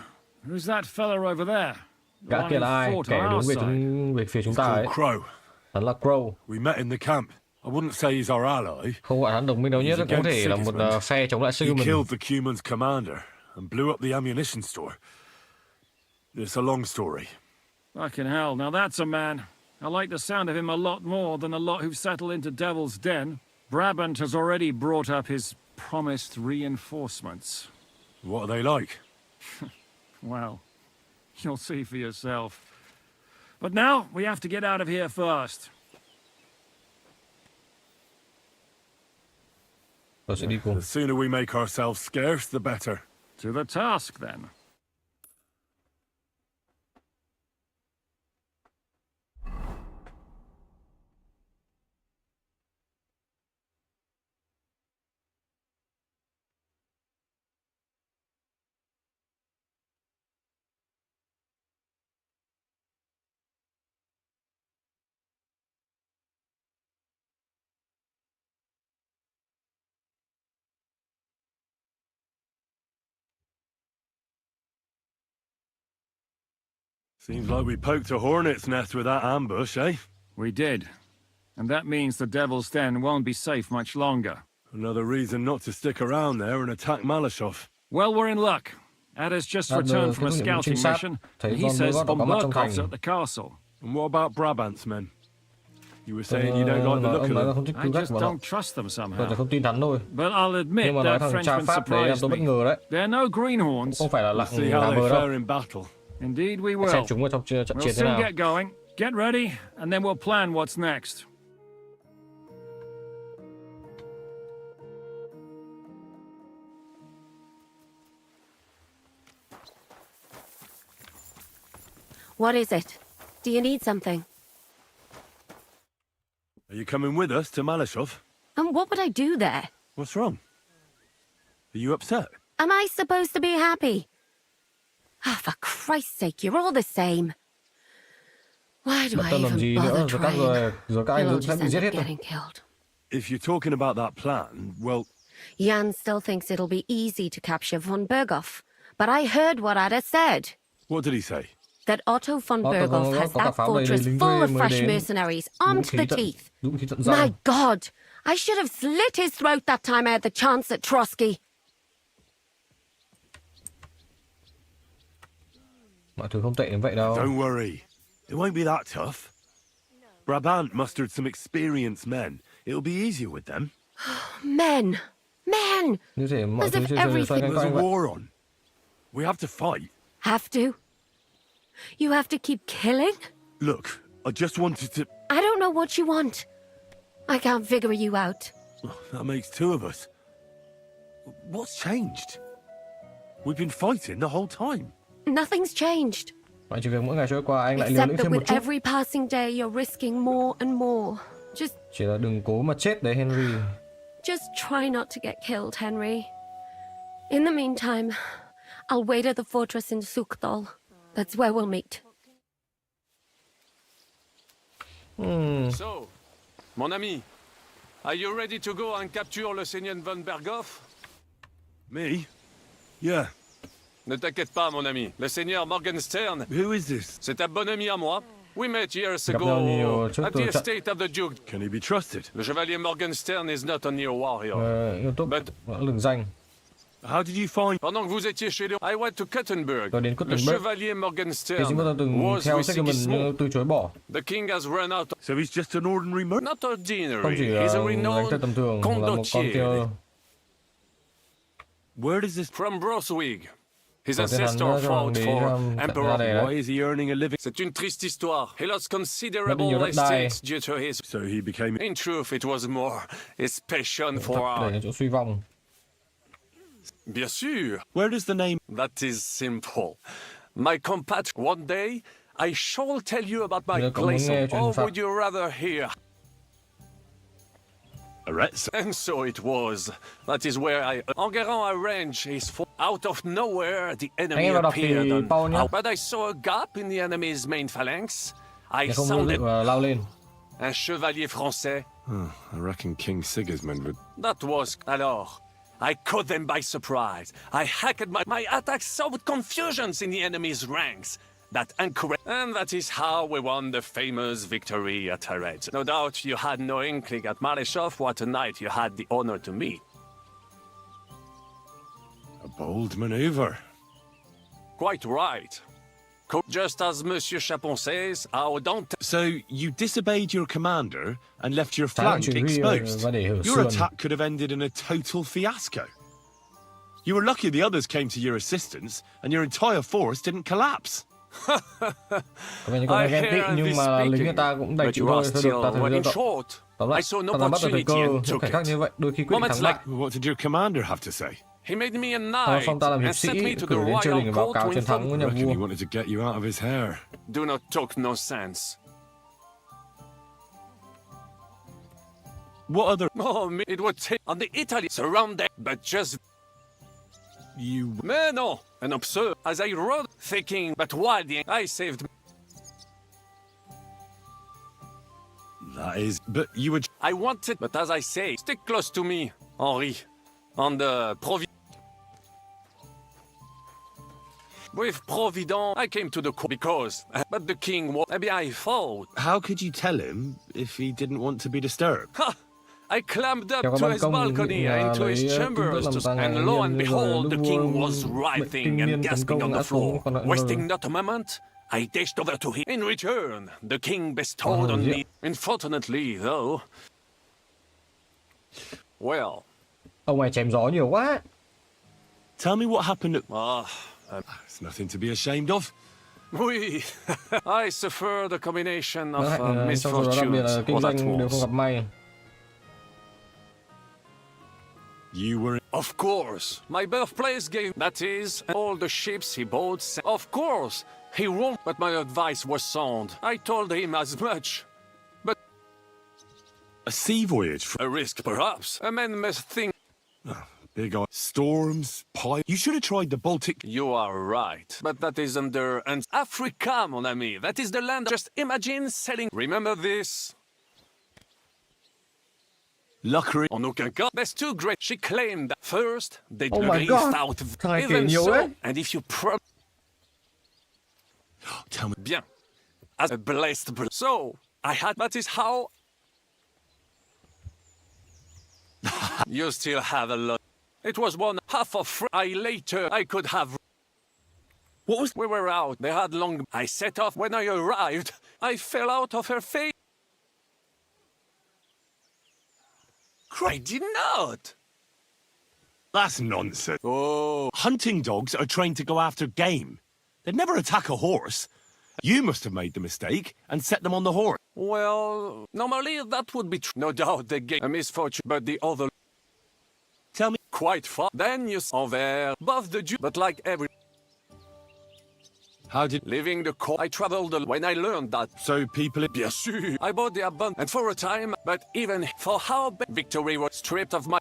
who's that fella over there? Gã kia là ai? Kẻ đứng về phía chúng ta ấy. Crow. Hắn là Crow. We met in the camp. I wouldn't say he's our ally. Không gọi hắn đồng minh đâu nhé, có thể là một phe chống lại He Sigismund. killed the Cuman's commander and blew up the ammunition store. It's a long story. Fucking hell, now that's a man. I like the sound of him a lot more than a lot who've settled into Devil's Den. Brabant has already brought up his promised reinforcements. What are they like? Well, you'll see for yourself. But now, we have to get out of here first. The sooner we make ourselves scarce, the better. To the task, then. Seems like we poked a hornet's nest with that ambush, eh? We did. And that means the Devil's Den won't be safe much longer. Another reason not to stick around there and attack Malashov. Well, we're in luck. Ada's just returned from a scouting mission, and he says von Murkov's at the castle. And what about Brabant's men? You were saying you don't like the look ông of nói là them. không thích I cú cách just của nó. don't trust them Tôi somehow. chỉ không tin hắn thôi. But I'll admit Nhưng mà nói that thằng cha Frenchman Pháp đấy surprised tôi bất me. ngờ đấy. They're no greenhorns. Không phải là We'll lặng see how nằm they mơ đâu. fare in battle. Indeed we Xem will. chúng ở trong trận We'll chiến thế soon nào. get going. Get ready, and then we'll plan what's next. What is it? Do you need something? Are you coming with us to Malashov? And what would I do there? What's wrong? Are you upset? Am I supposed to be happy? Ah, for Christ's sake, you're all the same. Why do Bận I tâm làm even gì nữa, bother rồi các trying? rồi các anh They'll all sẽ just bị end giết up hết rồi. getting killed. If you're talking about that plan, well, Jan still thinks it'll be easy to capture von Berghoff, but I heard what Ada said. what did he say? That Otto von Otto Berghoff von has có cả that pháo đầy fortress lính full thuê of mới fresh đến. mercenaries, armed to the teeth. Vũ khí tận My răng. God! I should have slit his throat that time I had the chance at Trotsky. Mọi thứ không tệ đến vậy đâu. Don't worry. It won't be that tough. Brabant mustered some experienced men. It'll be easier with them. Men! Men! Như thể mọi As thứ if trên trời xoay everything- quanh There's a quanh vậy. war on. We have to fight. Have to? You have to keep killing? Look, I just wanted to... I don't know what you want. I can't figure you out. That makes two of us. What's changed? We've been fighting the whole time. Nothing's changed. Mọi chỉ việc mỗi ngày trôi qua anh lại liều Except lĩnh that thêm một with chút. every passing day, you're risking more and more. Chỉ là đừng cố mà chết đấy Henry. Just try not to get killed, Henry. In the meantime, I'll wait at the fortress in Sukdal. That's where we'll meet. So, mon ami, are you ready to go and capture le seigneur von Berghoff? Me? Yeah. Ne t'inquiète pas, mon ami. Le seigneur Morgenstern, Who is this? c'est un bon ami à moi. We met years Gặp nhau nhiều ago trước at tôi the chặn. estate of the Duke. Can he be trusted? Le chevalier Morgenstern is not only a warrior. Yêu tốt But- lừng danh. How did you find... Pendant que vous étiez chez lui, I went to Kuttenberg. Tôi đến Le Kuttenberg. chevalier Thì Morgenstern chúng ta từng was theo with Sigmund Sigismund. nhưng từ chối bỏ. The king has run out. So he's just an ordinary merchant? Not Không ordinary. chỉ He's a là anh renowned trai tầm thường, là một con condottiere tiêu. Where does this... from Broswig. His Có tên hắn ancestor cho hoàng fought đế for ra Emperor. đây Why đấy. is he earning a living? C'est une triste histoire. He lost Mất đi nhiều considerable đất đai. estates due to his... So he became... In truth, it was more his passion Để for... đến chỗ suy vong. Bien sûr. Where does the name... That is simple. My compatriot, one day, I shall tell you about my Bây giờ cậu muốn place. nghe chuyện Or Pháp. would you rather hear? Arrest? And so it was. That is where Enguerrand arranged his out of nowhere. The enemy Anh em vào đọc thì appeared on, Paul nhé. but I saw a gap in the enemy's main phalanx. I Để không sounded lao lên. un chevalier français. I reckon King Sigismund would... That was alors. I caught them by surprise. I hacked my attacks sowed confusions in the enemy's ranks. That incorrect, and that is how we won the famous victory at Terez. No doubt you had no inkling at Malashov what a night you had the honor to meet. A bold maneuver. Quite right. Just as Monsieur Chapon says, our don't... So you disobeyed your commander and left your Trái lại flank chỉ huy exposed. và để hở Your sườn. attack could have ended in a total fiasco. You were lucky the others came to your assistance and your entire force didn't collapse. Có vẻ như con I ghen tị hear and nhưng mà lính người ta cũng đầy but chịu you thôi. are Thôi still, được, ta thấy in rộng. short, Tóm I lại, saw no ta nắm bắt được thời cơ, opportunity and những took khoảnh khắc it. như vậy đôi khi quyết định Moments thắng bại. like What did your commander have to say? he made me a Sau knight xong ta làm hiệp and sent me sĩ, to the cử đến triều đình royal để báo court cáo to chiến thắng với I nhà reckon he vua. wanted to get you out of his hair. Do not talk nonsense. What other... Oh, it would take on the Italy surrounded, but just You... mais no, an absurd. As I rode, thinking, but while I saved, That is... But you were... I wanted, but as I say, stick close to me, Henri, on the With Providence, I came to the court because, but the king was, maybe I fought. How could you tell him if he didn't want to be disturbed? Ha! I climbed up Theo to các his ban công balcony into his lấy chambers, làm tàng and lo and nhiên, rồi behold, the lúc king vua was tinh writhing and niên tấn gasping công on ngã the xuống, floor. còn lại Wasting not a moment, I dashed over to him. In return, the king bestowed on me. Unfortunately, though... Well... Ông này chém gió nhiều quá. Tell me what happened at... It's nothing to be ashamed of. Oui, I suffered a combination of Trong số đó đặc biệt là misfortunes. kinh All at doanh đều không once. gặp may. You were... Of course, my birthplace gave... That is, all the ships he bought... Of course, he wrong, but my advice was sound. I told him as much. But... A sea voyage from... A risk, perhaps. A man must think... Big eye. Storms, pie... You should have tried the Baltic... You are right, but that is under... And Africa, mon ami. That is the land... Just imagine selling... Remember this? Luckily... En aucun cas. There's too great... She claimed that first, they Oh my grieved God. out of... Thằng này kể Even nhiều so, đấy. and if you Tell me... Bien. As a blessed... So, I had... That is how... You still have a lot. It was one half of... I could have... What was... We were out. They had long... I set off. When I arrived, I fell out of her face. I did not. That's nonsense. Oh. Hunting dogs are trained to go after game. They'd never attack a horse. You must have made the mistake and set them on the horse. Well, normally that would be true. No doubt they gave a misfortune, but the other... Tell me... Quite far. Then you saw there, above the Jew, but like every... How did... Leaving the court, I traveled when I learned that. So people... Bien sûr. I bought the abundance, and for a time, but even for how victory was stripped of my...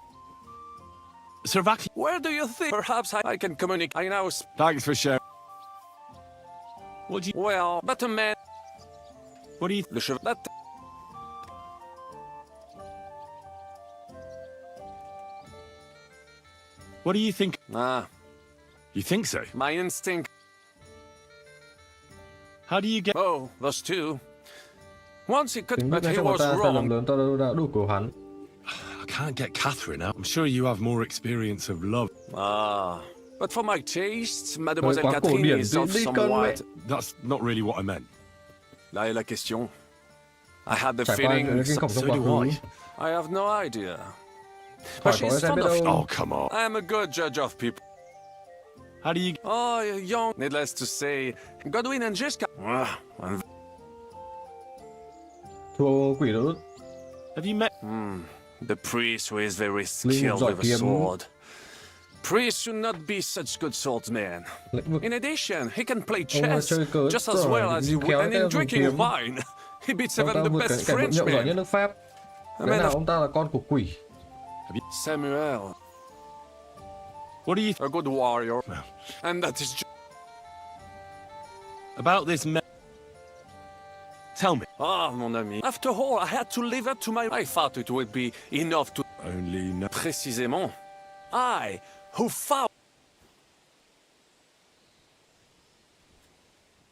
Servaki... Where do you think? Perhaps I can communicate. I now... Thanks for sharing. What do you... Well, but a man... What do you... Le cheval... That... What do you think? You think so? My instinct... How do you get... Oh, those two. Once he could, Tính but biết ngay he trong một was ta sai lầm wrong. lớn to đã đủ của hắn. I can't get Catherine out. I'm sure you have more experience of love. But for my tastes, Hơi Mademoiselle quá cổ Catherine điển is tí of đi some con mẹ. white. That's not really what I meant. Là est la question. I had the Trải qua feeling... những kinh khủng trong So quá do khứ. I. I have no idea. Khỏi But có she's ai fond biết of... đâu. Oh, come on. I am a good judge of people. How do you... Oh, you're young. Needless to say, Godwin and Jessica... and Thua quỷ đó. Have you met... the priest who is very Linh skilled giỏi with a kiếm. sword. Priests should not be such good swordsmen. Lĩnh vực. In addition, he can play Ông chess chơi cờ just as giỏi, well as you khéo and tay in dùng drinking kiếm. wine. He beats Ông even ta the vượt best kẻ vượt nhậu giỏi nhất Frenchmen. nước Pháp. Thế nào ông ta là con của quỷ? Samuel, What do you... a good warrior. And that is... About this... Tell me. Mon ami. After all, I had to live up to my... I thought it would be enough to... Only... No... Précisément. I, who found...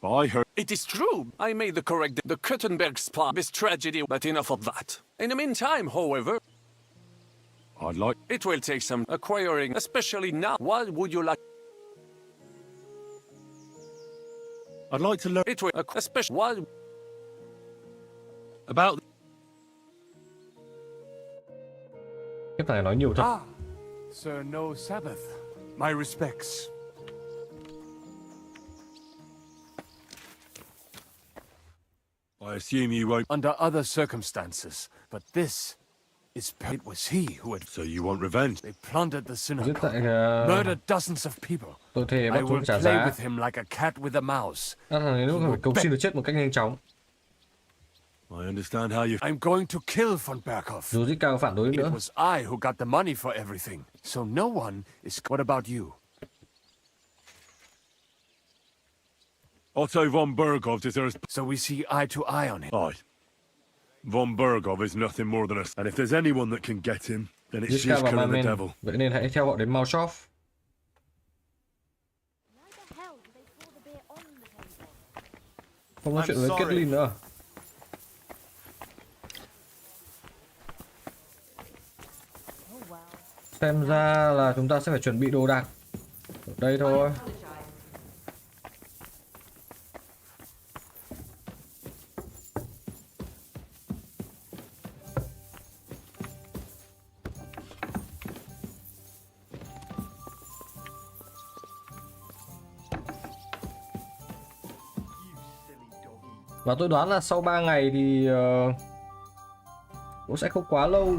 By her... It is true. I made the correct... The Kuttenberg spy. This tragedy, but enough of that. In the meantime, however... I'd like... It will take some acquiring, especially now. What would you like? I'd like to learn... It will... Especially... What... About... Cái thằng này nói nhiều thật. Sir, no Sabbath. My respects. I assume you won't... Under other circumstances, but this is... It was he who had... So you want revenge? They plundered the Giết synagogue, tại murdered dozens of people. tôi thề I bắt will chúng trả play giá. with him like a cat with a mouse. Các thằng này lúc phải cầu xin được chết một cách nhanh chóng. I understand how you... I'm going to kill von Berghoff. Dù giết cao phản đối It nữa. was I who got the money for everything, so no one is... What about you? Otto von Berghoff deserves... So we see eye to eye on him. Aye. Von Berghoff is nothing more than a... And if there's anyone that can get him, then it's Giết cao và Shishka ma and the men. devil. Vậy nên hãy theo họ đến Maushov. Không nói chuyện với Caitlyn nữa. Xem ra là chúng ta sẽ phải chuẩn bị đồ đạc ở đây thôi. Và tôi đoán là sau 3 ngày thì cũng sẽ không quá lâu.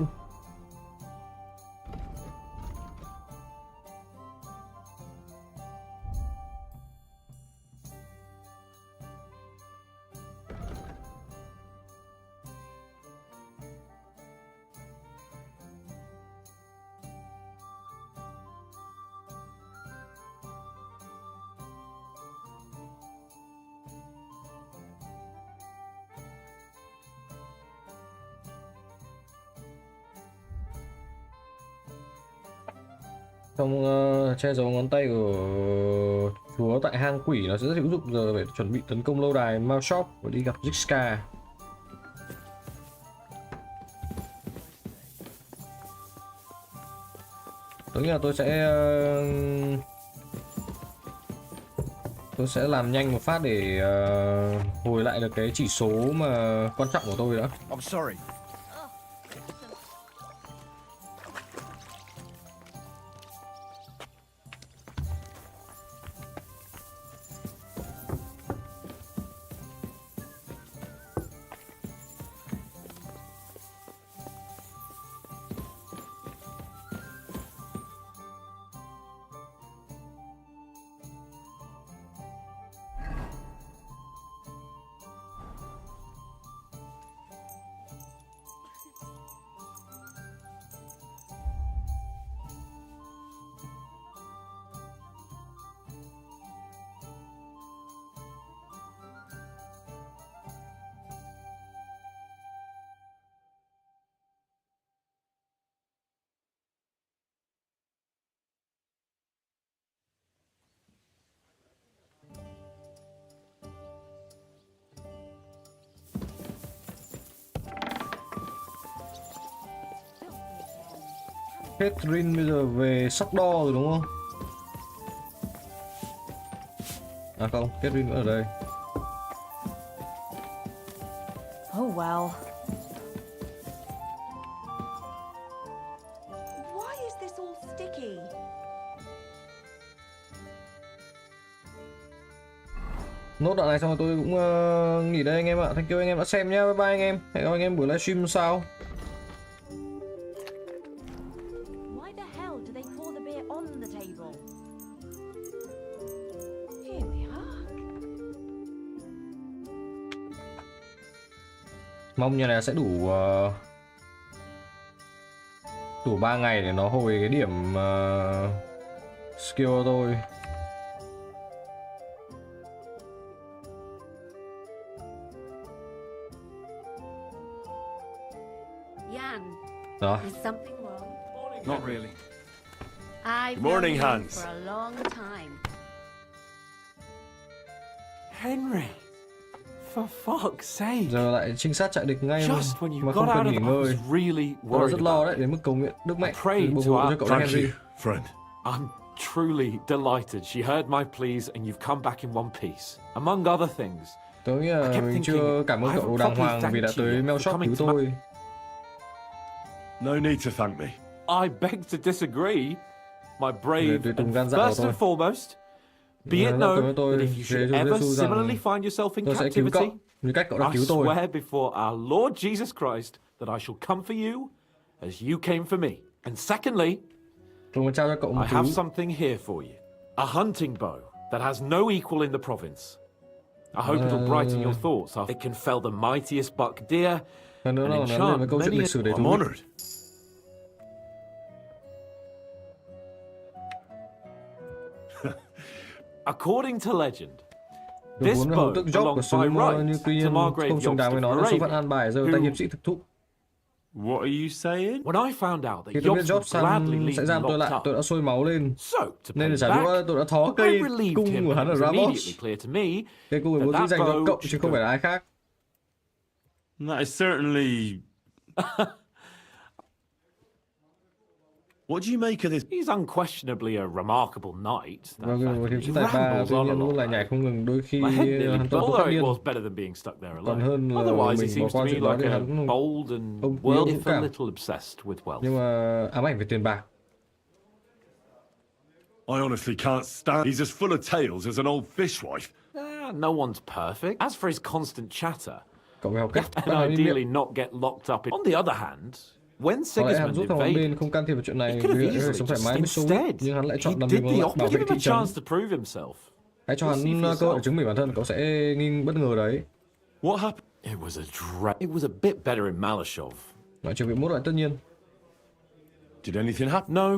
Trong che giấu ngón tay của chúa tại hang quỷ nó sẽ rất hữu dụng. Giờ phải chuẩn bị tấn công lâu đài Mao Shop và đi gặp Jixka. Tôi nghĩ là tôi sẽ làm nhanh một phát để hồi lại được cái chỉ số mà quan trọng của tôi đã. I'm sorry. Catherine bây giờ về sắc đo rồi đúng không? À không, Catherine vẫn ở đây. Oh well. Why is this all sticky? Nốt đoạn này xong rồi tôi cũng nghỉ đây anh em ạ. Thank you anh em đã xem nhé. Bye bye anh em. Hẹn gặp anh em buổi livestream sau. Why the hell do they pour the beer on the table? Here we are. Mong như này sẽ đủ 3 ngày để nó hồi cái điểm skill của tôi. Jan, Đó. is something wrong? Not really. I've Good morning, known you Hans. for a long time. Henry, for fuck's sake. Giờ lại trinh sát chạy địch ngay luôn, Just when you mà không got cần out nghỉ of it, I ngơi. was really Tôi worried rất lo about đấy, đến mức cầu nguyện Đức Mẹ prayed bù to hộ our- cho cậu Thank Henry. you, friend. I'm truly delighted she heard my pleas and you've come back in one piece. Among other things, Tôi nghĩ I là kept mình thinking, chưa cảm ơn I cậu haven't đàng properly hoàng vì đã thanked you tới yet mail for shop coming cứu to my- tôi. No need to thank me. I beg to disagree. My brave, Tôi tung and gan dạ của first tôi. and foremost, be it Dạ, known cảm ơn tôi. that if you should Giê-xu ever rằng similarly find yourself in tôi sẽ cứu captivity, cậu như cách cậu đã I cứu tôi. swear before our Lord Jesus Christ that I shall come for you as you came for me. And secondly, Tôi muốn trao cho cậu một I thứ. have something here for you. A hunting bow that has no equal in the province. I hope it'll brighten your thoughts. It can fell the mightiest buck deer Hơn nữa and là nó lên với enchant câu chuyện many lịch sử đầy I'm thú vị. honored. According to legend, Được this vốn là hầu bow tước Job của belongs xứ by nhưng right tuy to nhiên Margrave không xứng đáng với nó nên số phận an bài rơi vào tay hiệp sĩ thực thụ. What are you saying? When I found out that Khi tôi biết Jobs Job would gladly sẽ leave giam me tôi locked lại, up, tôi đã sôi máu lên. so to Nên pay để trả back, đũa tôi đã thó I cây relieved cung him của hắn ở and it was Ramos. immediately clear to me Cây cung này vốn dĩ that dành cho bow cậu chứ should không go. phải là ai khác. That is certainly. What do you make of this? He's unquestionably a remarkable knight. That Vâng, fact một hiệp he sĩ tài ba rambles tuy on a nhiên lot, luôn lại though. nhảy không ngừng, đôi khi My head nearly hắn toàn although không tất it nhiên. was better than being stuck there Còn alone. hơn là Otherwise, he mình bỏ seems to qua me chuyện đó like thì a hắn bold and ông well, dũng if a cảm. little obsessed with wealth. Nhưng mà ám ảnh về tiền bạc. I honestly can't stand. He's as full of tales as an old fishwife. No one's perfect. As for his constant chatter, Cậu phải học cách and ideally not get locked up in. On the other hand, when có lẽ hắn Sigismund giúp thằng bên invaded, không can thiệp vào chuyện này he could have vì easily sống thoải just mái với Xô Viết, instead. nhưng hắn lại He chọn làm did việc the bảo opposite. vệ Give thị him a trấn. chance to prove himself. Hãy cho You'll see hắn for cơ hội yourself. chứng minh bản thân, cậu sẽ nghi bất ngờ đấy. What happened? It was a bit better in Malashov. Nói chuyện bị mốt lại tất nhiên. Did anything happen? No.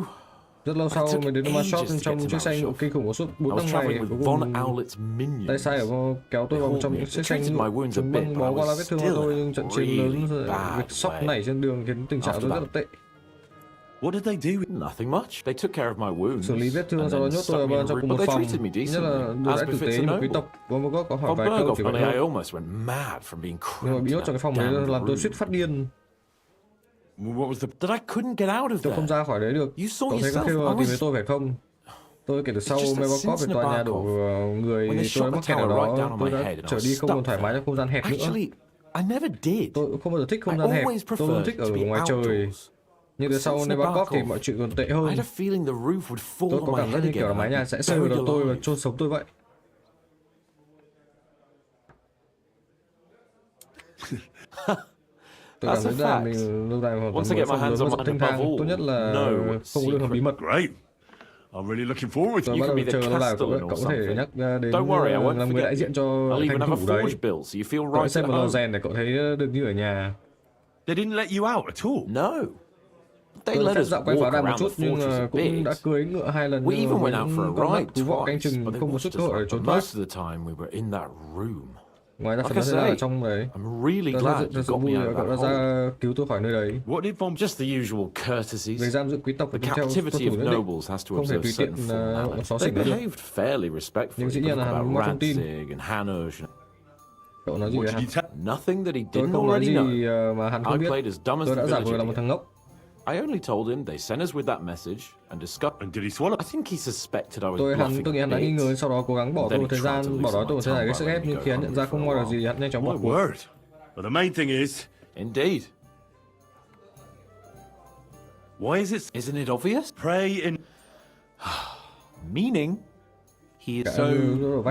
Rất lâu sau mình đến Malashov trong chiếc xe ngựa kinh khủng của suốt 4 năm ngày. Cuối cùng tay sai ở kéo tôi vào trong những chiếc xe ngựa. Chúng băng bó qua lá vết thương của tôi, nhưng trận chiến lớn việc sốc nảy trên đường khiến tình trạng tôi rất là tệ. What did they do? Nothing much. They took care of my wounds. Xử lý vết thương, sau đó nhốt tôi vào trong cùng một phòng. Nhất là đối đãi tử tế như một quý tộc. Von có hỏi vài câu chỉ vậy thôi. Nhưng mà bị nhốt trong cái phòng đấy làm tôi suýt phát điên. What was that I couldn't get out of Tôi there. không ra khỏi đấy được. Cậu thấy các kêu tìm thấy tôi phải không? Tôi kể từ sau Mevakov về tòa nhà đổ người tôi mắc kẹt ở đó, tôi đã trở đi không còn thoải mái trong không gian hẹp nữa. Tôi không bao giờ thích không gian hẹp, tôi luôn thích ở ngoài trời. Nhưng từ sau Mevakov thì mọi chuyện còn tệ hơn. Tôi có cảm giác như kiểu là mái nhà sẽ rơi vào đầu tôi và chôn sống tôi vậy. Tôi cảm thấy là mình lâu dài hoàn toàn mở rộng lớn thanh thang. Tốt nhất là không có đường hầm bí mật. I'm really looking forward to Tôi bắt đầu chờ lâu là cậu có thể nhắc đến làm người đại diện cho thành thủ đấy. Cậu xem một lò rèn để cậu thấy được như ở nhà. They didn't let you out at all. No. Tôi phép dạo quay phá đàm một chút nhưng cũng đã cưới ngựa 2 lần. Nhưng mà vẫn con mắt cứu vọ canh chừng không có chút cơ hội để trốn thoát. Ngoài ra phần lớn là ở trong đấy. Tôi rất sự vui là cậu đã ra cứu tôi khỏi nơi đấy. Về giam giữ quý tộc theo tuân thủ nhất định, không thể tùy tiện xóa xỉnh được. Nhưng dĩ nhiên là hắn mua thông tin. Cậu nói gì vậy hắn? Tôi không nói gì mà hắn không biết. Tôi đã giả vờ là một thằng ngốc. I only told him they sent us with that message and discovered. And did he swallow? I think he suspected I was bluffing. Tôi nghĩ hắn đã nghi ngờ, sau đó cố gắng bỏ tôi một thời gian, bỏ đói tôi một thời gian gây sức ép, nhưng khi hắn nhận ra không moi được gì, hắn nhanh chóng bỏ cuộc. Well, the main thing is, indeed. Why is it? Isn't it obvious? Pray in. Meaning, he is so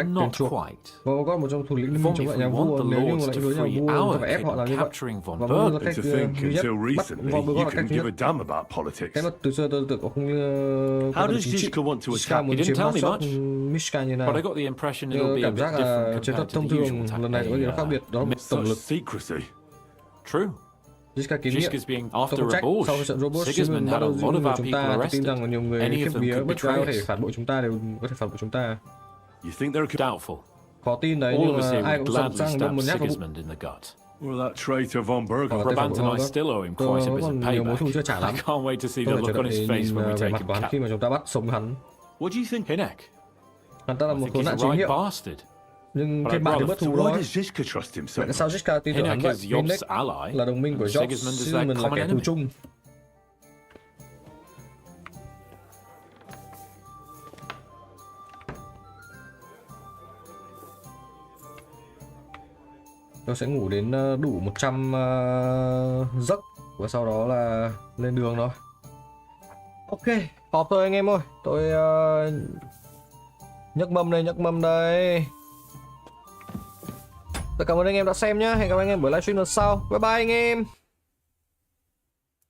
not quite. Và có một trong thủ lĩnh liên minh chống lại nhà vua, nếu như một lãnh đối nhà vua thì phải ép họ làm như vậy. Và vua là cách duy nhất bắt Von Berg là cách duy nhất. Cái mà từ xưa tôi tưởng cậu không quan tâm chính trị. Zizka muốn chiếm Moscow, Mishka như nào. Nhưng cảm giác là chiến thuật thông thường lần này có gì đó khác biệt, đó là một tổng lực. True. Zizka kiến nghị, tôi không trách, sau trận robot Sigismund bắt đầu giữ người chúng ta, tôi tin rằng nhiều người khiếp vía bất cứ ai có thể phản bội chúng ta đều có thể phản bội chúng ta. Khó tin đấy, nhưng mà ai cũng sẵn sàng đâm một nhát vào bụng. Well, that traitor Von Berg. Brabant and I still owe him quite a bit of nhiều mối thù chưa payback. trả lắm. I can't wait to see the Tôi look on his face when we take mặt him của hắn khi captive. mà chúng ta bắt sống hắn. What do you think? Hinek. Hắn ta là một I think khốn he's nạn a chính right hiệu. bastard. Nhưng But thêm I'd bạn thì rather bất thù Why đó. does Zizka trust him so Vậy sao Zizka tin tưởng hắn Hinek vậy? is Yob's Hinek ally. là đồng minh của Job, Sigismund is their Sigismund là common kẻ thù enemy. chung. Tôi sẽ ngủ đến đủ 100 giấc và sau đó là lên đường thôi. Ok, họp thôi anh em ơi. Tôi nhấc mâm đây. Tôi cảm ơn anh em đã xem nhé. Hẹn gặp anh em buổi livestream lần sau. Bye bye anh em.